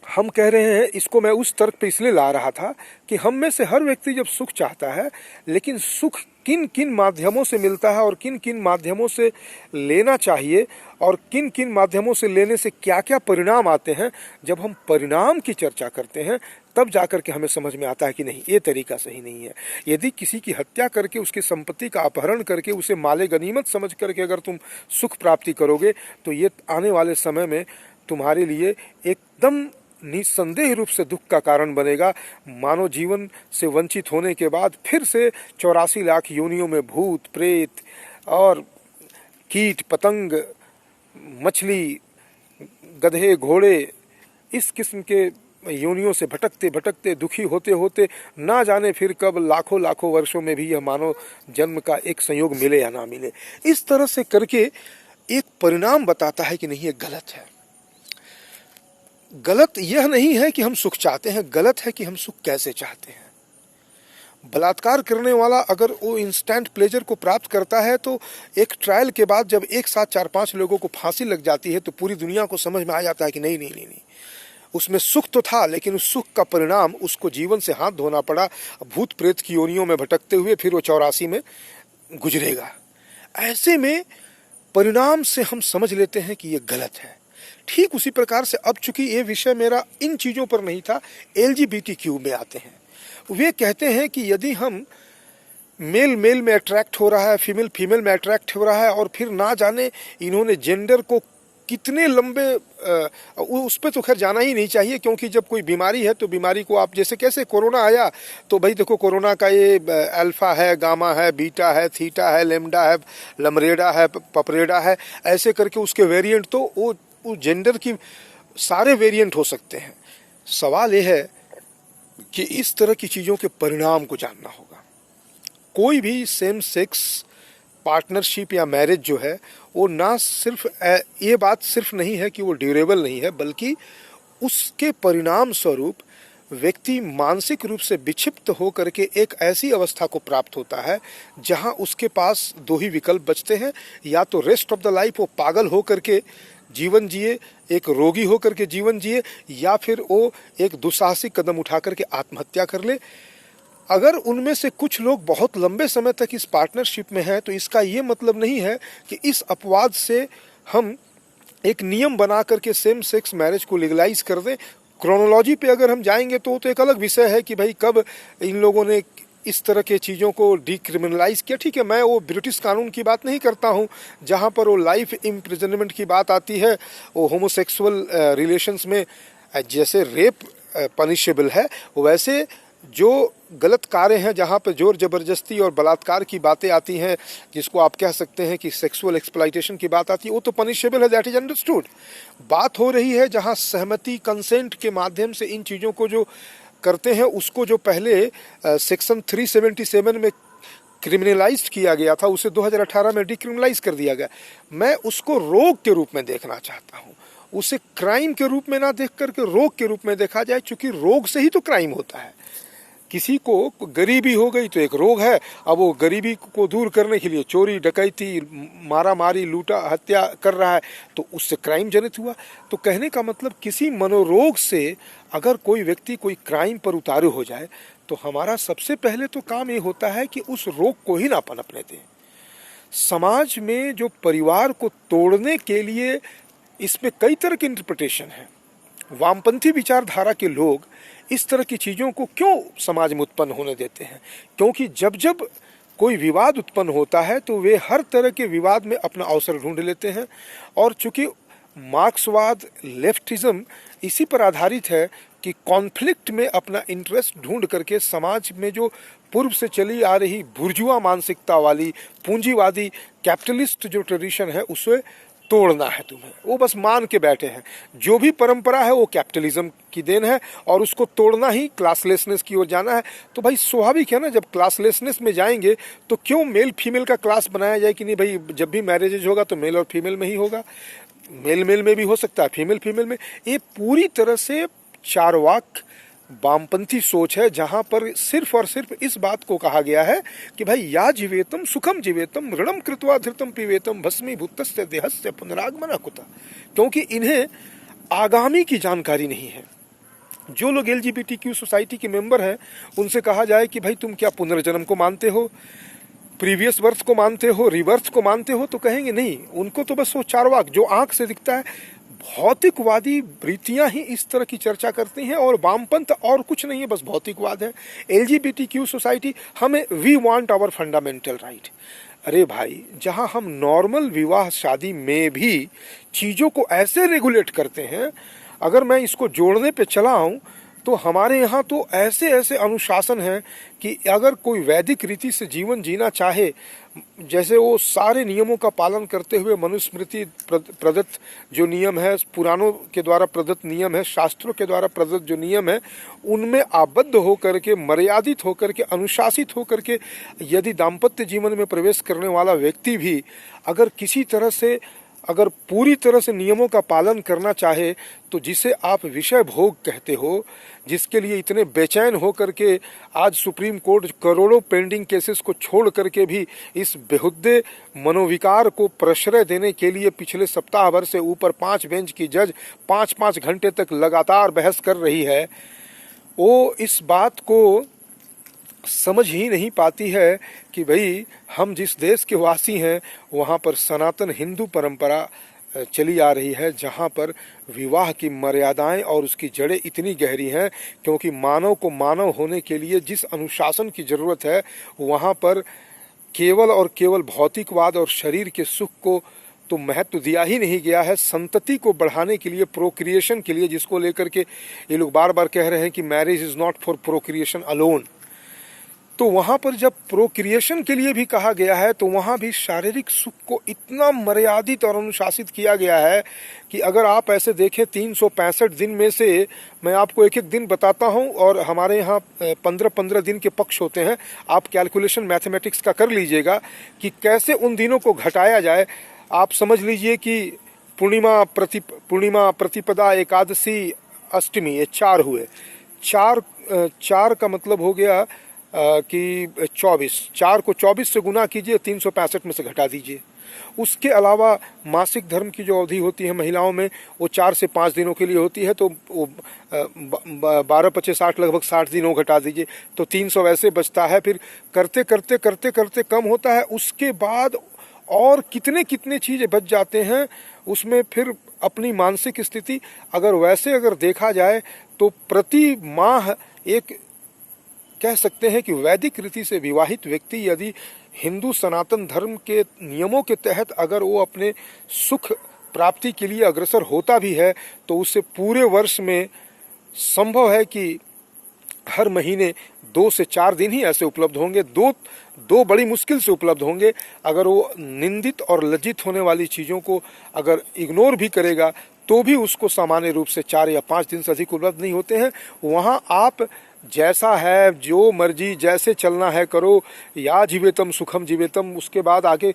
हम कह रहे हैं, इसको मैं उस तर्क पे इसलिए ला रहा था कि हम में से हर व्यक्ति जब सुख चाहता है, लेकिन सुख किन किन माध्यमों से मिलता है और किन किन माध्यमों से लेना चाहिए और किन किन माध्यमों से लेने से क्या क्या परिणाम आते हैं, जब हम परिणाम की चर्चा करते हैं तब जाकर के हमें समझ में आता है कि नहीं, ये तरीका सही नहीं है। यदि किसी की हत्या करके उसकी संपत्ति का अपहरण करके उसे माले गनीमत समझ करके अगर तुम सुख प्राप्ति करोगे, तो ये आने वाले समय में तुम्हारे लिए एकदम निस्संदेह रूप से दुख का कारण बनेगा। मानव जीवन से वंचित होने के बाद फिर से 84 लाख योनियों में भूत प्रेत और कीट पतंग, मछली, गधे, घोड़े, इस किस्म के योनियों से भटकते भटकते दुखी होते होते ना जाने फिर कब लाखों लाखों वर्षों में भी यह मानव जन्म का एक संयोग मिले या ना मिले। इस तरह से करके एक परिणाम बताता है कि नहीं, ये गलत है। गलत यह नहीं है कि हम सुख चाहते हैं, गलत है कि हम सुख कैसे चाहते हैं। बलात्कार करने वाला अगर वो इंस्टेंट प्लेजर को प्राप्त करता है तो एक ट्रायल के बाद जब एक साथ 4-5 लोगों को फांसी लग जाती है तो पूरी दुनिया को समझ में आ जाता है कि नहीं नहीं नहीं नहीं, उसमें सुख तो था, लेकिन उस सुख का परिणाम उसको जीवन से हाथ धोना पड़ा। भूत प्रेत की योनियों में भटकते हुए फिर वो 84 में गुजरेगा। ऐसे में परिणाम से हम समझ लेते हैं कि ये गलत है। ठीक उसी प्रकार से, अब चूंकि ये विषय मेरा इन चीज़ों पर नहीं था, LGBTQ में आते हैं। वे कहते हैं कि यदि हम मेल मेल में अट्रैक्ट हो रहा है, फीमेल फीमेल में अट्रैक्ट हो रहा है, और फिर ना जाने इन्होंने जेंडर को कितने लंबे, उस पर तो खैर जाना ही नहीं चाहिए, क्योंकि जब कोई बीमारी है तो बीमारी को आप, जैसे कैसे कोरोना आया तो भाई देखो कोरोना का ये अल्फा है, गामा है, बीटा है, थीटा है, लेमडा है, लमरेडा है, पपरेडा है, ऐसे करके उसके वेरिएंट, तो वो जेंडर की सारे वेरिएंट हो सकते हैं। सवाल ये है कि इस तरह की चीज़ों के परिणाम को जानना होगा। कोई भी सेम सेक्स पार्टनरशिप या मैरिज जो है वो ना सिर्फ ये बात सिर्फ नहीं है कि वो ड्यूरेबल नहीं है, बल्कि उसके परिणाम स्वरूप व्यक्ति मानसिक रूप से विक्षिप्त हो करके एक ऐसी अवस्था को प्राप्त होता है जहां उसके पास दो ही विकल्प बचते हैं, या तो रेस्ट ऑफ द लाइफ वो पागल हो करके जीवन जिए, एक रोगी हो करके जीवन जिए, या फिर वो एक दुस्साहसिक कदम उठा करके आत्महत्या कर ले। अगर उनमें से कुछ लोग बहुत लंबे समय तक इस पार्टनरशिप में हैं तो इसका ये मतलब नहीं है कि इस अपवाद से हम एक नियम बना करके सेम सेक्स मैरिज को लीगलाइज कर दें। क्रोनोलॉजी पे अगर हम जाएंगे तो एक अलग विषय है कि भाई कब इन लोगों ने इस तरह के चीज़ों को डिक्रिमिनलाइज किया। ठीक है, मैं वो ब्रिटिश कानून की बात नहीं करता हूँ जहाँ पर वो लाइफ इम्प्रिजनमेंट की बात आती है, वो होमोसेक्सुअल रिलेशंस में जैसे रेप पनिशेबल है, वैसे जो गलत कार्य हैं जहाँ पर जोर जबरदस्ती और बलात्कार की बातें आती हैं, जिसको आप कह सकते हैं कि सेक्सुअल एक्सप्लॉइटेशन की बात आती है, वो तो पनिशेबल है, दैट इज अंडरस्टूड। बात हो रही है जहाँ सहमति, कंसेंट के माध्यम से इन चीज़ों को जो करते हैं, उसको जो पहले सेक्शन 377 में क्रिमिनलाइज किया गया था, उसे 2018 में डिक्रिमिनलाइज कर दिया गया। मैं उसको रोग के रूप में देखना चाहता हूँ, उसे क्राइम के रूप में ना देख करके रोग के रूप में देखा जाए, क्योंकि रोग से ही तो क्राइम होता है। किसी को गरीबी हो गई तो एक रोग है, अब वो गरीबी को दूर करने के लिए चोरी डकैती, मारा मारी, लूटा हत्या कर रहा है, तो उससे क्राइम जनित हुआ। तो कहने का मतलब किसी मनोरोग से अगर कोई व्यक्ति कोई क्राइम पर उतारू हो जाए तो हमारा सबसे पहले तो काम ये होता है कि उस रोग को ही ना पनपने दें। समाज में जो परिवार को तोड़ने के लिए इसमें कई तरह के इंटरप्रिटेशन है। वामपंथी विचारधारा के लोग इस तरह की चीज़ों को क्यों समाज में उत्पन्न होने देते हैं? क्योंकि जब जब कोई विवाद उत्पन्न होता है तो वे हर तरह के विवाद में अपना अवसर ढूंढ लेते हैं। और चूंकि मार्क्सवाद, लेफ्टिज्म इसी पर आधारित है कि कॉन्फ्लिक्ट में अपना इंटरेस्ट ढूंढ करके समाज में जो पूर्व से चली आ रही बुर्जुआ मानसिकता वाली पूंजीवादी कैपिटलिस्ट जो ट्रेडिशन है उसे तोड़ना है तुम्हें। वो बस मान के बैठे हैं जो भी परंपरा है वो कैपिटलिज्म की देन है और उसको तोड़ना ही क्लासलेसनेस की ओर जाना है। तो भाई स्वाभाविक है ना, जब क्लासलेसनेस में जाएंगे तो क्यों मेल फीमेल का क्लास बनाया जाए कि नहीं भाई जब भी मैरिजेज होगा तो मेल और फीमेल में ही होगा, मेल मेल में भी हो सकता है, फीमेल फीमेल में। ये पूरी तरह से चारवाक वामपंथी सोच है जहां पर सिर्फ और सिर्फ इस बात को कहा गया है कि भाई या जीवेतम सुखम जीवेतम ऋणम कृत्वा धृतम पीवेतम भस्मीभूतस्य देहस्य पुनरागमन कुतः, क्योंकि इन्हें आगामी की जानकारी नहीं है। जो लोग LGBTQ सोसाइटी के मेंबर हैं उनसे कहा जाए कि भाई तुम क्या पुनर्जन्म को मानते हो, प्रीवियस बर्थ को मानते हो, रिबर्थ को मानते हो, तो कहेंगे नहीं। उनको तो बस वो चारवाक जो आंख से दिखता है, भौतिकवादी वृत्तियां ही इस तरह की चर्चा करती हैं और वामपंथ और कुछ नहीं है, बस भौतिकवाद है। LGBTQ सोसाइटी हमें we want our fundamental right. अरे भाई, जहां हम नॉर्मल विवाह शादी में भी चीजों को ऐसे रेगुलेट करते हैं, अगर मैं इसको जोड़ने पे चला आऊं तो हमारे यहाँ तो ऐसे ऐसे अनुशासन हैं कि अगर कोई वैदिक रीति से जीवन जीना चाहे, जैसे वो सारे नियमों का पालन करते हुए मनुस्मृति प्रदत्त जो नियम है, पुराणों के द्वारा प्रदत्त नियम है, शास्त्रों के द्वारा प्रदत्त जो नियम है, उनमें आबद्ध होकर के, मर्यादित होकर के, अनुशासित होकर के यदि दाम्पत्य जीवन में प्रवेश करने वाला व्यक्ति भी अगर किसी तरह से, अगर पूरी तरह से नियमों का पालन करना चाहे, तो जिसे आप विषय भोग कहते हो, जिसके लिए इतने बेचैन हो करके आज सुप्रीम कोर्ट करोड़ों पेंडिंग केसेस को छोड़ करके भी इस बेहुद्दे मनोविकार को प्रश्रय देने के लिए पिछले सप्ताह भर से ऊपर 5 बेंच की जज 5-5 घंटे तक लगातार बहस कर रही है, वो इस बात को समझ ही नहीं पाती है कि भाई हम जिस देश के वासी हैं वहाँ पर सनातन हिंदू परंपरा चली आ रही है, जहाँ पर विवाह की मर्यादाएं और उसकी जड़ें इतनी गहरी हैं, क्योंकि मानव को मानव होने के लिए जिस अनुशासन की जरूरत है वहाँ पर केवल और केवल भौतिकवाद और शरीर के सुख को तो महत्व दिया ही नहीं गया है। संतति को बढ़ाने के लिए, प्रोक्रिएशन के लिए, जिसको लेकर के ये लोग बार बार कह रहे हैं कि marriage is not for procreation alone, तो वहाँ पर जब प्रोक्रिएशन के लिए भी कहा गया है तो वहाँ भी शारीरिक सुख को इतना मर्यादित और अनुशासित किया गया है कि अगर आप ऐसे देखें 365 दिन में से मैं आपको एक एक दिन बताता हूँ, और हमारे यहाँ 15-15 दिन के पक्ष होते हैं, आप कैलकुलेशन मैथमेटिक्स का कर लीजिएगा कि कैसे उन दिनों को घटाया जाए। आप समझ लीजिए कि पूर्णिमा, प्रतिपदा, एकादशी, अष्टमी, ये 4 हुए। 4 का मतलब हो गया कि 24, 4 को 24 से गुना कीजिए, 365 में से घटा दीजिए। उसके अलावा मासिक धर्म की जो अवधि होती है महिलाओं में, वो 4 से 5 दिनों के लिए होती है, तो वो 12-25-60 लगभग 60 दिनों घटा दीजिए तो 300 वैसे बचता है। फिर करते करते करते करते कम होता है। उसके बाद और कितने कितने चीज़ें बच जाते हैं उसमें। फिर अपनी मानसिक स्थिति अगर देखा जाए तो प्रति माह एक कह सकते हैं कि वैदिक रीति से विवाहित व्यक्ति यदि हिंदू सनातन धर्म के नियमों के तहत अगर वो अपने सुख प्राप्ति के लिए अग्रसर होता भी है तो उससे पूरे वर्ष में संभव है कि हर महीने 2 से 4 दिन ही ऐसे उपलब्ध होंगे, दो बड़ी मुश्किल से उपलब्ध होंगे। अगर वो निंदित और लज्जित होने वाली चीज़ों को अगर इग्नोर भी करेगा तो भी उसको सामान्य रूप से 4 या 5 दिन से अधिक उपलब्ध नहीं होते हैं। वहाँ आप जैसा है, जो मर्जी, जैसे चलना है करो, या जीवेतम सुखम जीवेतम। उसके बाद आगे,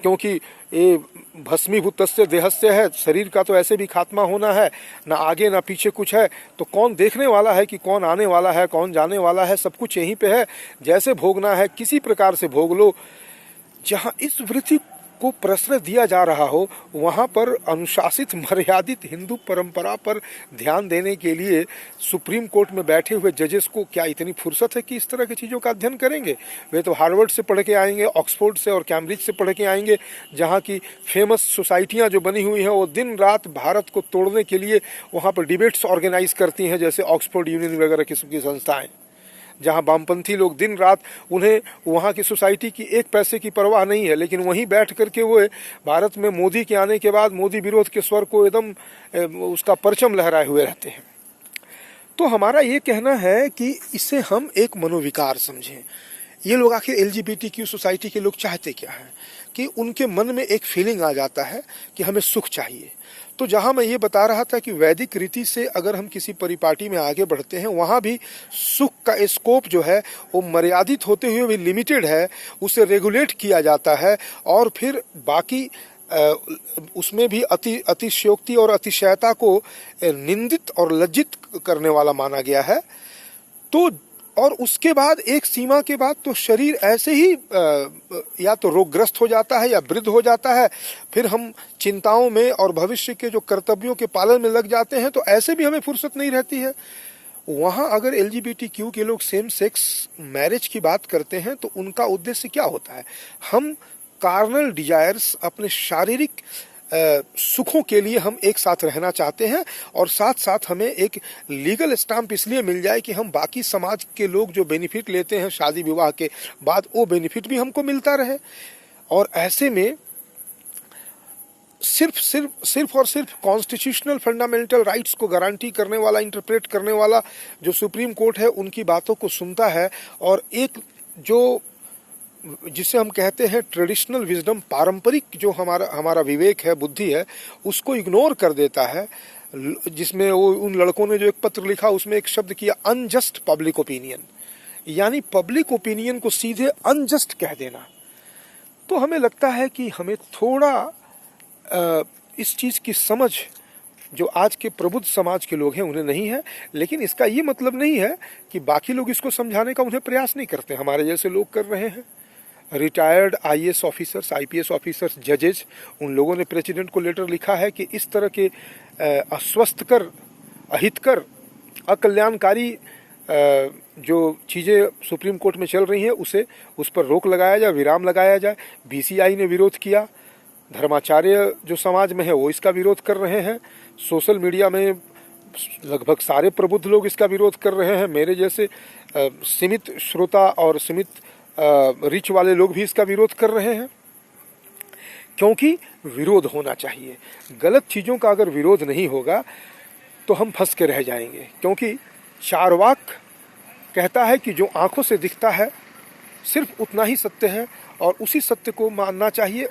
क्योंकि ये भस्मीभूतस्य देहस्य है, शरीर का तो ऐसे भी खात्मा होना है, ना आगे ना पीछे कुछ है, तो कौन देखने वाला है कि कौन आने वाला है, कौन जाने वाला है, सब कुछ यहीं पे है। जैसे भोगना है किसी प्रकार से भोग लो। जहाँ इस वृत्ति को प्रश्रय दिया जा रहा हो वहाँ पर अनुशासित मर्यादित हिंदू परंपरा पर ध्यान देने के लिए सुप्रीम कोर्ट में बैठे हुए जजेस को क्या इतनी फुर्सत है कि इस तरह की चीज़ों का अध्ययन करेंगे? वे तो हार्वर्ड से पढ़ के आएंगे, ऑक्सफोर्ड से और कैम्ब्रिज से पढ़ के आएंगे, जहाँ की फेमस सोसाइटियाँ जो बनी हुई हैं वो दिन रात भारत को तोड़ने के लिए वहाँ पर डिबेट्स ऑर्गेनाइज करती हैं, जैसे ऑक्सफोर्ड यूनियन वगैरह किस्म की संस्थाएँ। जहां वामपंथी लोग दिन रात, उन्हें वहां की सोसाइटी की एक पैसे की परवाह नहीं है, लेकिन वहीं बैठ करके वो भारत में मोदी के आने के बाद मोदी विरोध के स्वर को एकदम उसका परचम लहराए हुए रहते हैं। तो हमारा ये कहना है कि इसे हम एक मनोविकार समझें। ये लोग आखिर LGBTQ सोसाइटी के लोग चाहते क्या हैं कि उनके मन में एक फीलिंग आ जाता है कि हमें सुख चाहिए। तो जहां मैं ये बता रहा था कि वैदिक रीति से अगर हम किसी परिपाटी में आगे बढ़ते हैं, वहां भी सुख का स्कोप जो है वो मर्यादित होते हुए भी लिमिटेड है, उसे रेगुलेट किया जाता है और फिर बाकी उसमें भी अतिशयोक्ति और अतिशयता को निंदित और लज्जित करने वाला माना गया है। तो और उसके बाद एक सीमा के बाद तो शरीर ऐसे ही या तो रोगग्रस्त हो जाता है या वृद्ध हो जाता है, फिर हम चिंताओं में और भविष्य के जो कर्तव्यों के पालन में लग जाते हैं, तो ऐसे भी हमें फुर्सत नहीं रहती है। वहां अगर LGBTQ के लोग सेम सेक्स मैरिज की बात करते हैं तो उनका उद्देश्य क्या होता है? हम कार्नल डिजायर्स, अपने शारीरिक सुखों के लिए हम एक साथ रहना चाहते हैं और साथ साथ हमें एक लीगल स्टैंप इसलिए मिल जाए कि हम बाकी समाज के लोग जो बेनिफिट लेते हैं शादी विवाह के बाद, वो बेनिफिट भी हमको मिलता रहे। और ऐसे में सिर्फ और सिर्फ कॉन्स्टिट्यूशनल फंडामेंटल राइट्स को गारंटी करने वाला, इंटरप्रेट करने वाला जो सुप्रीम कोर्ट है, उनकी बातों को सुनता है और एक जो जिसे हम कहते हैं ट्रेडिशनल विजडम, पारंपरिक जो हमारा विवेक है, बुद्धि है, उसको इग्नोर कर देता है। जिसमें वो उन लड़कों ने जो एक पत्र लिखा, उसमें एक शब्द किया अनजस्ट पब्लिक ओपिनियन, यानी पब्लिक ओपिनियन को सीधे अनजस्ट कह देना। तो हमें लगता है कि हमें थोड़ा इस चीज की समझ जो आज के प्रबुद्ध समाज के लोग हैं उन्हें नहीं है, लेकिन इसका ये मतलब नहीं है कि बाकी लोग इसको समझाने का उन्हें प्रयास नहीं करते। हमारे जैसे लोग कर रहे हैं, retired IAS officers, IPS officers, जजेज, उन लोगों ने प्रेसिडेंट को लेटर लिखा है कि इस तरह के अस्वस्थकर, अहितकर, अकल्याणकारी जो चीज़ें सुप्रीम कोर्ट में चल रही हैं उस पर रोक लगाया जाए, विराम लगाया जाए। BCI ने विरोध किया, धर्माचार्य जो समाज में है वो इसका विरोध कर रहे हैं, सोशल मीडिया में लगभग सारे प्रबुद्ध लोग इसका विरोध कर रहे हैं, मेरे जैसे सीमित श्रोता और सीमित रिच वाले लोग भी इसका विरोध कर रहे हैं, क्योंकि विरोध होना चाहिए। गलत चीज़ों का अगर विरोध नहीं होगा तो हम फंस के रह जाएंगे, क्योंकि चार्वाक कहता है कि जो आंखों से दिखता है सिर्फ उतना ही सत्य है और उसी सत्य को मानना चाहिए।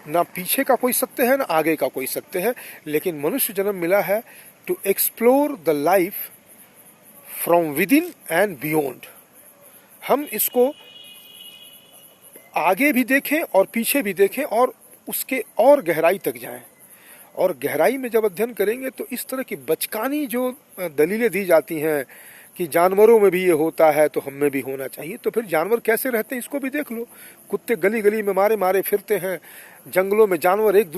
ना पीछे का कोई सत्य है, ना आगे का कोई सत्य है, लेकिन मनुष्य जन्म मिला है to explore the life from within and beyond. हम इसको आगे भी देखें और पीछे भी देखें और उसके और गहराई तक जाएं। और गहराई में जब अध्ययन करेंगे तो इस तरह की बचकानी जो दलीलें दी जाती हैं कि जानवरों में भी ये होता है तो हम में भी होना चाहिए, तो फिर जानवर कैसे रहते हैं इसको भी देख लो। कुत्ते गली गली में मारे मारे फिरते हैं, जंगलों में जानवर एक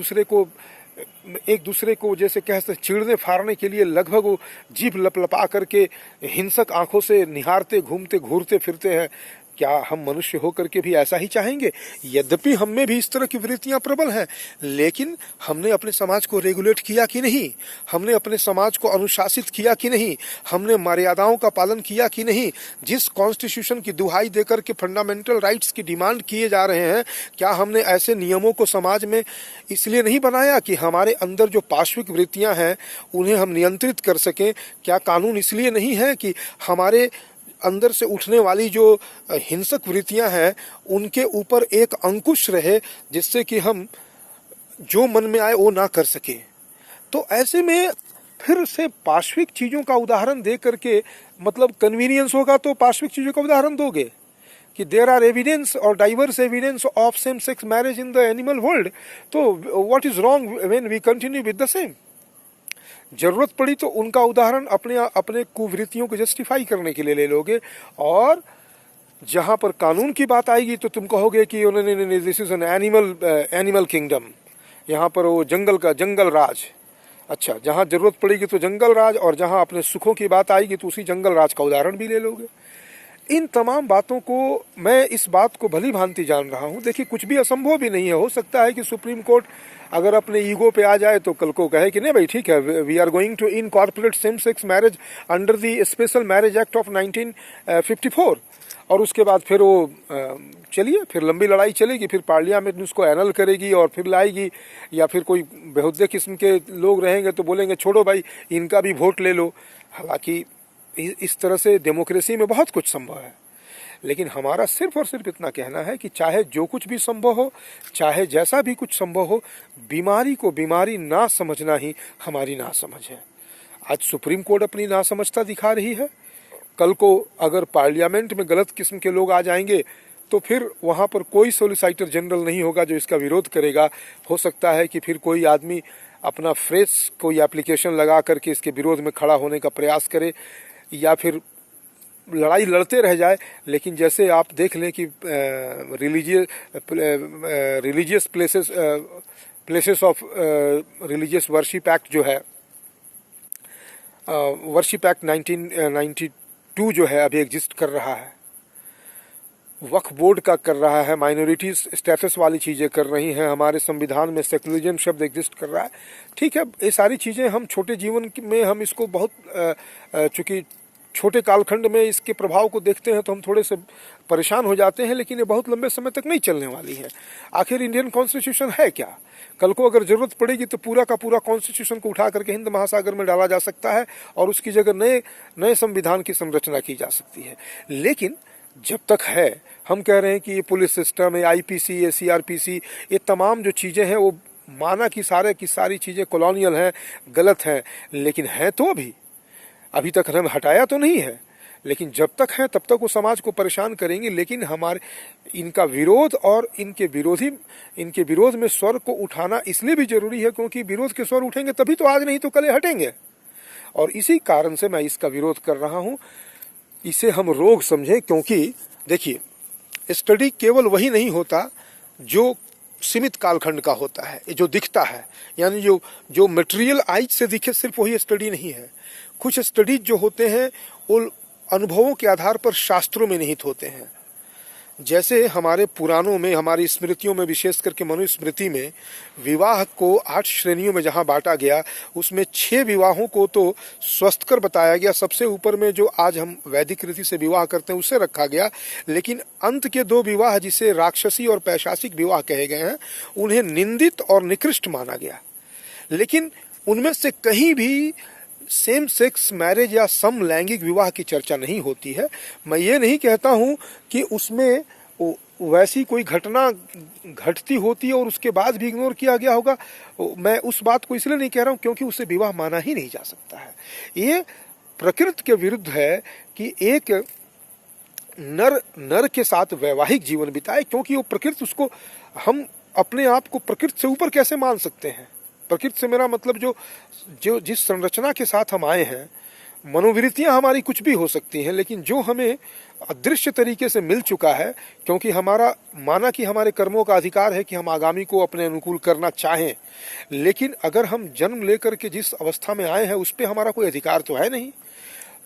दूसरे को जैसे कहते चीड़ने फाड़ने के लिए लगभग वो जीभ लपलपा करके हिंसक आंखों से निहारते, घूमते, घूरते फिरते हैं। क्या हम मनुष्य होकर के भी ऐसा ही चाहेंगे? यद्यपि हम में भी इस तरह की वृत्तियां प्रबल हैं, लेकिन हमने अपने समाज को रेगुलेट किया कि नहीं? हमने अपने समाज को अनुशासित किया कि नहीं? हमने मर्यादाओं का पालन किया कि नहीं? जिस कॉन्स्टिट्यूशन की दुहाई देकर के फंडामेंटल राइट्स की डिमांड किए जा रहे हैं, क्या हमने ऐसे नियमों को समाज में इसलिए नहीं बनाया कि हमारे अंदर जो पाश्विक वृत्तियां हैं उन्हें हम नियंत्रित कर सकें? क्या कानून इसलिए नहीं है कि हमारे अंदर से उठने वाली जो हिंसक वृत्तियां हैं उनके ऊपर एक अंकुश रहे, जिससे कि हम जो मन में आए वो ना कर सके? तो ऐसे में फिर से पाश्विक चीजों का उदाहरण दे करके, मतलब कन्वीनियंस होगा तो पाश्विक चीजों का उदाहरण दोगे कि देयर आर एविडेंस और diverse evidence of same sex marriage in the animal world, तो what is wrong when we continue with the same? जरूरत पड़ी तो उनका उदाहरण अपने कुवृत्तियों को जस्टिफाई करने के लिए ले लोगे, और जहां पर कानून की बात आएगी तो तुम कहोगे कि उन्होंने this is an animal kingdom, यहाँ पर वो जंगल राज। अच्छा, जहां जरूरत पड़ेगी तो जंगल राज, और जहां अपने सुखों की बात आएगी तो उसी जंगल राज का उदाहरण भी ले लोगे। इन तमाम बातों को, मैं इस बात को भली भांति जान रहा हूँ। देखिए, कुछ भी असंभव भी नहीं है। हो सकता है कि सुप्रीम कोर्ट अगर अपने ईगो पे आ जाए तो कल को कहे कि नहीं भाई ठीक है, we are going to incorporate same sex marriage under the special marriage act of 1954, और उसके बाद फिर वो चलिए, फिर लंबी लड़ाई चलेगी, फिर पार्लियामेंट उसको एनल करेगी और फिर लाएगी, या फिर कोई बेहुदे किस्म के लोग रहेंगे तो बोलेंगे छोड़ो भाई, इनका भी वोट ले लो। हालांकि इस तरह से डेमोक्रेसी में बहुत कुछ संभव है, लेकिन हमारा सिर्फ और सिर्फ इतना कहना है कि चाहे जो कुछ भी संभव हो, चाहे जैसा भी कुछ संभव हो, बीमारी को बीमारी ना समझना ही हमारी नासमझ है। आज सुप्रीम कोर्ट अपनी नासमझता दिखा रही है, कल को अगर पार्लियामेंट में गलत किस्म के लोग आ जाएंगे तो फिर वहाँ पर कोई सोलिसिटर जनरल नहीं होगा जो इसका विरोध करेगा। हो सकता है कि फिर कोई आदमी अपना फ्रेश कोई एप्लीकेशन लगा करके इसके विरोध में खड़ा होने का प्रयास करे, या फिर लड़ाई लड़ते रह जाए। लेकिन जैसे आप देख लें कि religious places of religious worship act जो है, वर्शिप एक्ट 1992 जो है अभी एग्जिस्ट कर रहा है, वक्फ बोर्ड का कर रहा है, माइनॉरिटीज स्टेटस वाली चीज़ें कर रही हैं, हमारे संविधान में सेकुलरिज्म शब्द एग्जिस्ट कर रहा है। ठीक है, ये सारी चीज़ें हम छोटे जीवन में हम इसको बहुत चूँकि छोटे कालखंड में इसके प्रभाव को देखते हैं तो हम थोड़े से परेशान हो जाते हैं, लेकिन ये बहुत लंबे समय तक नहीं चलने वाली है। आखिर इंडियन कॉन्स्टिट्यूशन है क्या? कल को अगर जरूरत पड़ेगी तो पूरा का पूरा कॉन्स्टिट्यूशन को उठा करके हिंद महासागर में डाला जा सकता है और उसकी जगह नए संविधान की संरचना की जा सकती है। लेकिन जब तक है, हम कह रहे हैं कि ये पुलिस सिस्टम है, आईपीसी, ये सीआरपीसी, ये तमाम जो चीज़ें हैं वो माना कि सारे की सारी चीज़ें कॉलोनियल हैं, गलत हैं, लेकिन है तो अभी तक हमें हटाया तो नहीं है, लेकिन जब तक है तब तक वो समाज को परेशान करेंगे। लेकिन हमारे इनका विरोध और इनके विरोध में स्वर को उठाना इसलिए भी जरूरी है क्योंकि विरोध के स्वर उठेंगे तभी तो आज नहीं तो कल हटेंगे, और इसी कारण से मैं इसका विरोध कर रहा हूँ। इसे हम रोग समझें, क्योंकि देखिए, स्टडी केवल वही नहीं होता जो सीमित कालखंड का होता है, जो दिखता है, यानी जो मटेरियल आइज से दिखे सिर्फ वही स्टडी नहीं है। कुछ स्टडीज जो होते हैं वो अनुभवों के आधार पर शास्त्रों में निहित होते हैं। जैसे हमारे पुराणों में, हमारी स्मृतियों में, विशेष करके मनुस्मृति में विवाह को 8 श्रेणियों में जहां बांटा गया, उसमें 6 विवाहों को तो स्वस्थकर बताया गया, सबसे ऊपर में जो आज हम वैदिक रीति से विवाह करते हैं उसे रखा गया। लेकिन अंत के 2 विवाह जिसे राक्षसी और पैशासिक विवाह कहे गए हैं, उन्हें निंदित और निकृष्ट माना गया। लेकिन उनमें से कहीं भी सेम सेक्स मैरिज या समलैंगिक विवाह की चर्चा नहीं होती है। मैं ये नहीं कहता हूँ कि उसमें वैसी कोई घटना घटती होती है और उसके बाद भी इग्नोर किया गया होगा। मैं उस बात को इसलिए नहीं कह रहा हूँ क्योंकि उससे विवाह माना ही नहीं जा सकता है। ये प्रकृति के विरुद्ध है कि एक नर के साथ वैवाहिक जीवन बिताए, क्योंकि वो प्रकृति, उसको हम अपने आप को प्रकृति से ऊपर कैसे मान सकते हैं। प्रकृति से मेरा मतलब जो जिस संरचना के साथ हम आए हैं, मनोवृत्तियां हमारी कुछ भी हो सकती हैं, लेकिन जो हमें अदृश्य तरीके से मिल चुका है, क्योंकि हमारा माना कि हमारे कर्मों का अधिकार है कि हम आगामी को अपने अनुकूल करना चाहें, लेकिन अगर हम जन्म लेकर के जिस अवस्था में आए हैं उस पर हमारा कोई अधिकार तो है नहीं।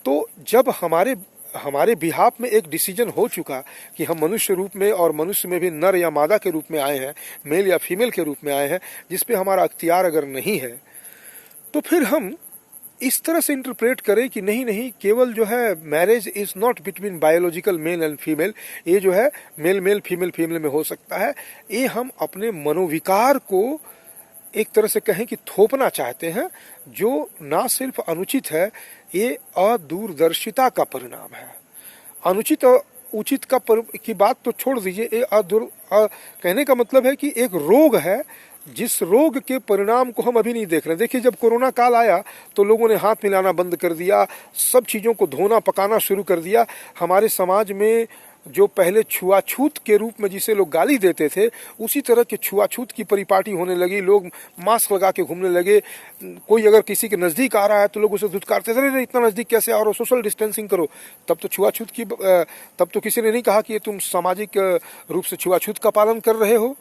तो जब हमारे बिहाफ में एक डिसीजन हो चुका कि हम मनुष्य रूप में, और मनुष्य में भी नर या मादा के रूप में आए हैं, मेल या फीमेल के रूप में आए हैं, जिस पे हमारा अख्तियार अगर नहीं है, तो फिर हम इस तरह से इंटरप्रेट करें कि नहीं, केवल जो है marriage is not between biological male and female, ये जो है मेल फीमेल में हो सकता है। ये हम अपने मनोविकार को एक तरह से कहें कि थोपना चाहते हैं, जो ना सिर्फ अनुचित है, ये अदूरदर्शिता का परिणाम है। अनुचित और उचित की बात तो छोड़ दीजिए, ये कहने का मतलब है कि एक रोग है, जिस रोग के परिणाम को हम अभी नहीं देख रहे। देखिए, जब कोरोना काल आया तो लोगों ने हाथ मिलाना बंद कर दिया, सब चीज़ों को धोना पकाना शुरू कर दिया। हमारे समाज में जो पहले छुआछूत के रूप में जिसे लोग गाली देते थे, उसी तरह के छुआछूत की परिपाटी होने लगी। लोग मास्क लगा के घूमने लगे। कोई अगर किसी के नज़दीक आ रहा है तो लोग उसे धुतकारते थे, अरे इतना नज़दीक कैसे आ रहे हो, सोशल डिस्टेंसिंग करो। तब तो किसी ने नहीं कहा कि ये तुम सामाजिक रूप से छुआछूत का पालन कर रहे हो।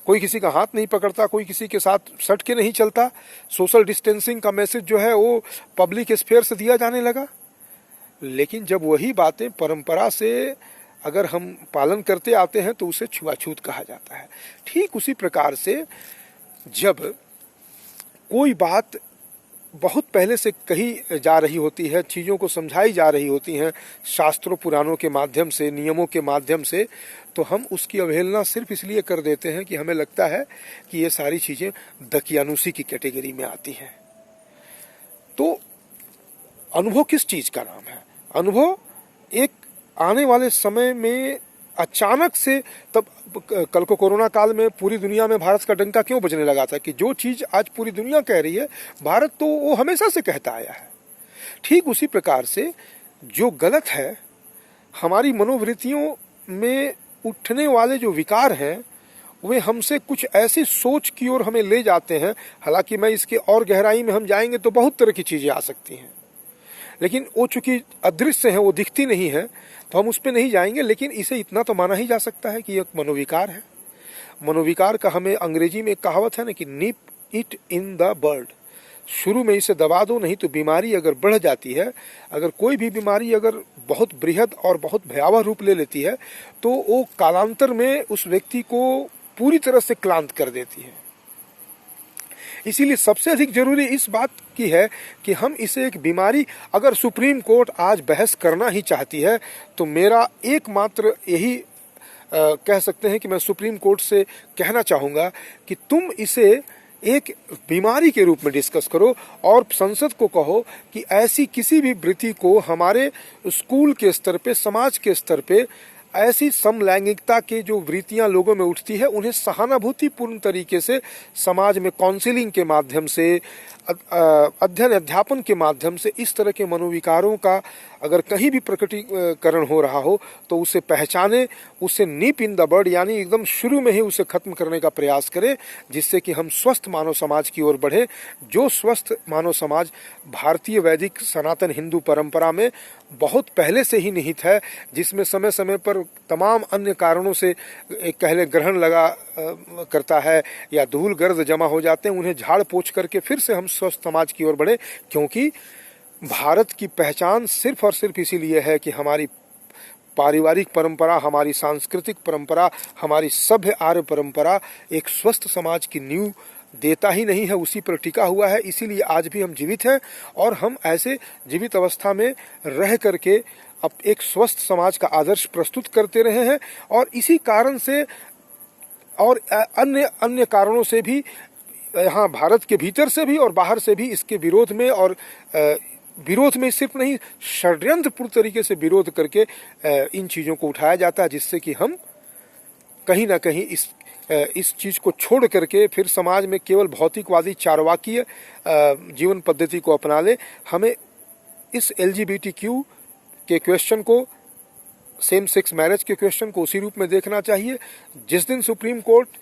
कोई किसी का हाथ नहीं पकड़ता, कोई किसी के साथ सट के नहीं चलता। सोशल डिस्टेंसिंग का मैसेज जो है वो पब्लिक स्फीयर से दिया जाने लगा। लेकिन जब वही बातें परंपरा से अगर हम पालन करते आते हैं तो उसे छुआछूत कहा जाता है। ठीक उसी प्रकार से जब कोई बात बहुत पहले से कही जा रही होती है, चीज़ों को समझाई जा रही होती हैं शास्त्रों पुराणों के माध्यम से, नियमों के माध्यम से, तो हम उसकी अवहेलना सिर्फ इसलिए कर देते हैं कि हमें लगता है कि ये सारी चीज़ें दकियानुसी की कैटेगरी में आती हैं। तो अनुभव किस चीज़ का नाम है? अनुभव एक आने वाले समय में अचानक से, तब कल को कोरोना काल में पूरी दुनिया में भारत का डंका क्यों बजने लगा था कि जो चीज़ आज पूरी दुनिया कह रही है भारत तो वो हमेशा से कहता आया है। ठीक उसी प्रकार से जो गलत है, हमारी मनोवृत्तियों में उठने वाले जो विकार हैं वे हमसे कुछ ऐसी सोच की ओर हमें ले जाते हैं। हालांकि मैं इसके और गहराई में हम जाएंगे तो बहुत तरह की चीज़ें आ सकती हैं, लेकिन वो चूंकि अदृश्य है, वो दिखती नहीं है, तो हम उस पर नहीं जाएंगे। लेकिन इसे इतना तो माना ही जा सकता है कि एक मनोविकार है। मनोविकार का हमें अंग्रेजी में एक कहावत है ना कि निप इट इन द बर्ड, शुरू में इसे दबा दो, नहीं तो बीमारी अगर बढ़ जाती है, अगर कोई भी बीमारी अगर बहुत बृहद और बहुत भयावह रूप ले लेती है तो वो कालांतर में उस व्यक्ति को पूरी तरह से क्लांत कर देती है। इसीलिए सबसे अधिक जरूरी इस बात की है कि हम इसे एक बीमारी, अगर सुप्रीम कोर्ट आज बहस करना ही चाहती है तो मेरा एकमात्र यही कह सकते हैं कि मैं सुप्रीम कोर्ट से कहना चाहूँगा कि तुम इसे एक बीमारी के रूप में डिस्कस करो और संसद को कहो कि ऐसी किसी भी वृत्ति को हमारे स्कूल के स्तर पे, समाज के स्तर पे ऐसी समलैंगिकता के जो वृत्तियां लोगों में उठती है उन्हें सहानुभूतिपूर्ण तरीके से समाज में काउंसलिंग के माध्यम से, अध्ययन अध्यापन के माध्यम से इस तरह के मनोविकारों का अगर कहीं भी प्रकटीकरण हो रहा हो तो उसे पहचाने, उसे नीप इन द बर्ड यानी एकदम शुरू में ही उसे खत्म करने का प्रयास करें, जिससे कि हम स्वस्थ मानव समाज की ओर बढ़े। जो स्वस्थ मानव समाज भारतीय वैदिक सनातन हिंदू परंपरा में बहुत पहले से ही निहित है, जिसमें समय समय पर तमाम अन्य कारणों से एक कहले ग्रहण लगा करता है या धूल गर्द जमा हो जाते हैं, उन्हें झाड़ पोंछ करके फिर से हम स्वस्थ समाज की ओर बढ़े। क्योंकि भारत की पहचान सिर्फ और सिर्फ इसीलिए है कि हमारी पारिवारिक परंपरा, हमारी सांस्कृतिक परंपरा, हमारी सभ्य आर्य परंपरा एक स्वस्थ समाज की नींव देता ही नहीं है, उसी पर टिका हुआ है। इसीलिए आज भी हम जीवित हैं और हम ऐसे जीवित अवस्था में रह करके अब एक स्वस्थ समाज का आदर्श प्रस्तुत करते रहे हैं। और इसी कारण से और अन्य कारणों से भी यहाँ भारत के भीतर से भी और बाहर से भी इसके विरोध में, और विरोध में सिर्फ नहीं षड्यंत्रपूर्ण तरीके से विरोध करके इन चीज़ों को उठाया जाता है, जिससे कि हम कहीं ना कहीं इस चीज़ को छोड़ करके फिर समाज में केवल भौतिकवादी चारवाकीय जीवन पद्धति को अपना ले। हमें इस LGBTQ के क्वेश्चन को, सेम सेक्स मैरिज के क्वेश्चन को उसी रूप में देखना चाहिए। जिस दिन सुप्रीम कोर्ट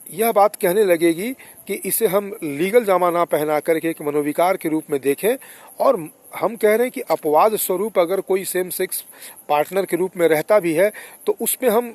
यह बात कहने लगेगी कि इसे हम लीगल जामा ना पहना करके एक मनोविकार के रूप में देखें, और हम कह रहे हैं कि अपवाद स्वरूप अगर कोई सेम सेक्स पार्टनर के रूप में रहता भी है तो उसमें हम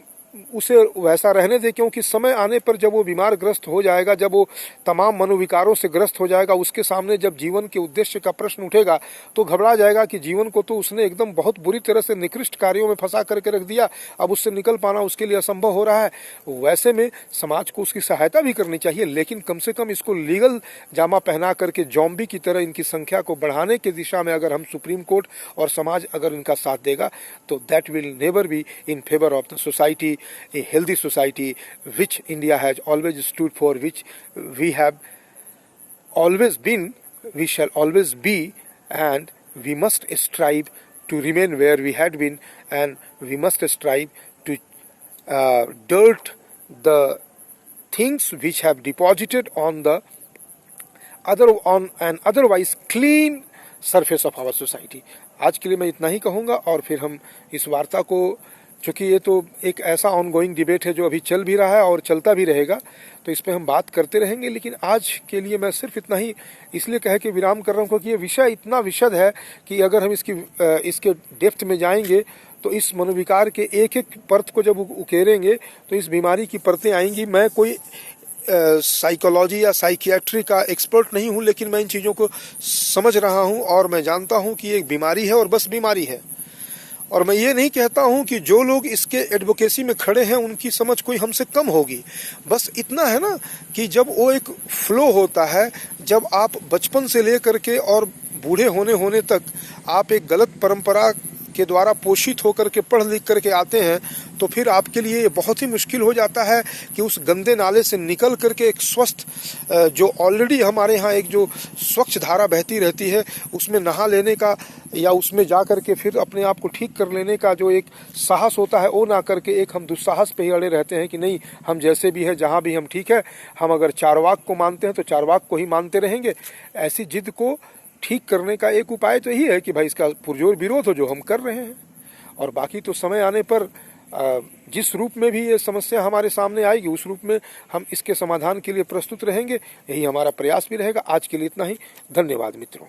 उसे वैसा रहने दें, क्योंकि समय आने पर जब वो बीमार ग्रस्त हो जाएगा, जब वो तमाम मनोविकारों से ग्रस्त हो जाएगा, उसके सामने जब जीवन के उद्देश्य का प्रश्न उठेगा तो घबरा जाएगा कि जीवन को तो उसने एकदम बहुत बुरी तरह से निकृष्ट कार्यों में फंसा करके रख दिया, अब उससे निकल पाना उसके लिए असंभव हो रहा है। वैसे में समाज को उसकी सहायता भी करनी चाहिए, लेकिन कम से कम इसको लीगल जामा पहना करके जॉम्बी की तरह इनकी संख्या को बढ़ाने की दिशा में अगर हम सुप्रीम कोर्ट और समाज अगर इनका साथ देगा तो that will never be in favour of the society, a healthy society which India has always stood for, which we have always been, we shall always be, and we must strive to remain where we had been, and we must strive to dirt the things which have deposited on the on an otherwise clean surface of our society. आज के लिए मैं इतना ही कहूँगा और फिर हम इस वार्ता को, चूँकि ये तो एक ऐसा ऑनगोइंग डिबेट है जो अभी चल भी रहा है और चलता भी रहेगा, तो इस पर हम बात करते रहेंगे। लेकिन आज के लिए मैं सिर्फ इतना ही इसलिए कह के विराम कर रहा हूँ क्योंकि ये विषय इतना विशद है कि अगर हम इसके डेप्थ में जाएंगे तो इस मनोविकार के एक एक परत को जब उकेरेंगे तो इस बीमारी की परतें आएंगी। मैं कोई साइकोलॉजी या साइकियाट्री का एक्सपर्ट नहीं हूँ, लेकिन मैं इन चीज़ों को समझ रहा हूँ और मैं जानता हूँ कि एक बीमारी है और बस बीमारी है। और मैं ये नहीं कहता हूँ कि जो लोग इसके एडवोकेसी में खड़े हैं उनकी समझ कोई हमसे कम होगी। बस इतना है ना कि जब वो एक फ्लो होता है, जब आप बचपन से लेकर के और बूढ़े होने तक आप एक गलत परंपरा के द्वारा पोषित होकर के पढ़ लिख करके आते हैं, तो फिर आपके लिए ये बहुत ही मुश्किल हो जाता है कि उस गंदे नाले से निकल करके एक स्वस्थ, जो ऑलरेडी हमारे यहाँ एक जो स्वच्छ धारा बहती रहती है, उसमें नहा लेने का या उसमें जा करके फिर अपने आप को ठीक कर लेने का जो एक साहस होता है, वो ना करके एक हम दुस्साहस पे ही अड़े रहते हैं कि नहीं, हम जैसे भी है, जहाँ भी हम ठीक है, हम अगर चारवाक को मानते हैं तो चारवाक को ही मानते रहेंगे। ऐसी जिद को ठीक करने का एक उपाय तो यही है कि भाई इसका पुरजोर विरोध हो जो हम कर रहे हैं, और बाकी तो समय आने पर जिस रूप में भी ये समस्या हमारे सामने आएगी उस रूप में हम इसके समाधान के लिए प्रस्तुत रहेंगे। यही हमारा प्रयास भी रहेगा। आज के लिए इतना ही। धन्यवाद मित्रों।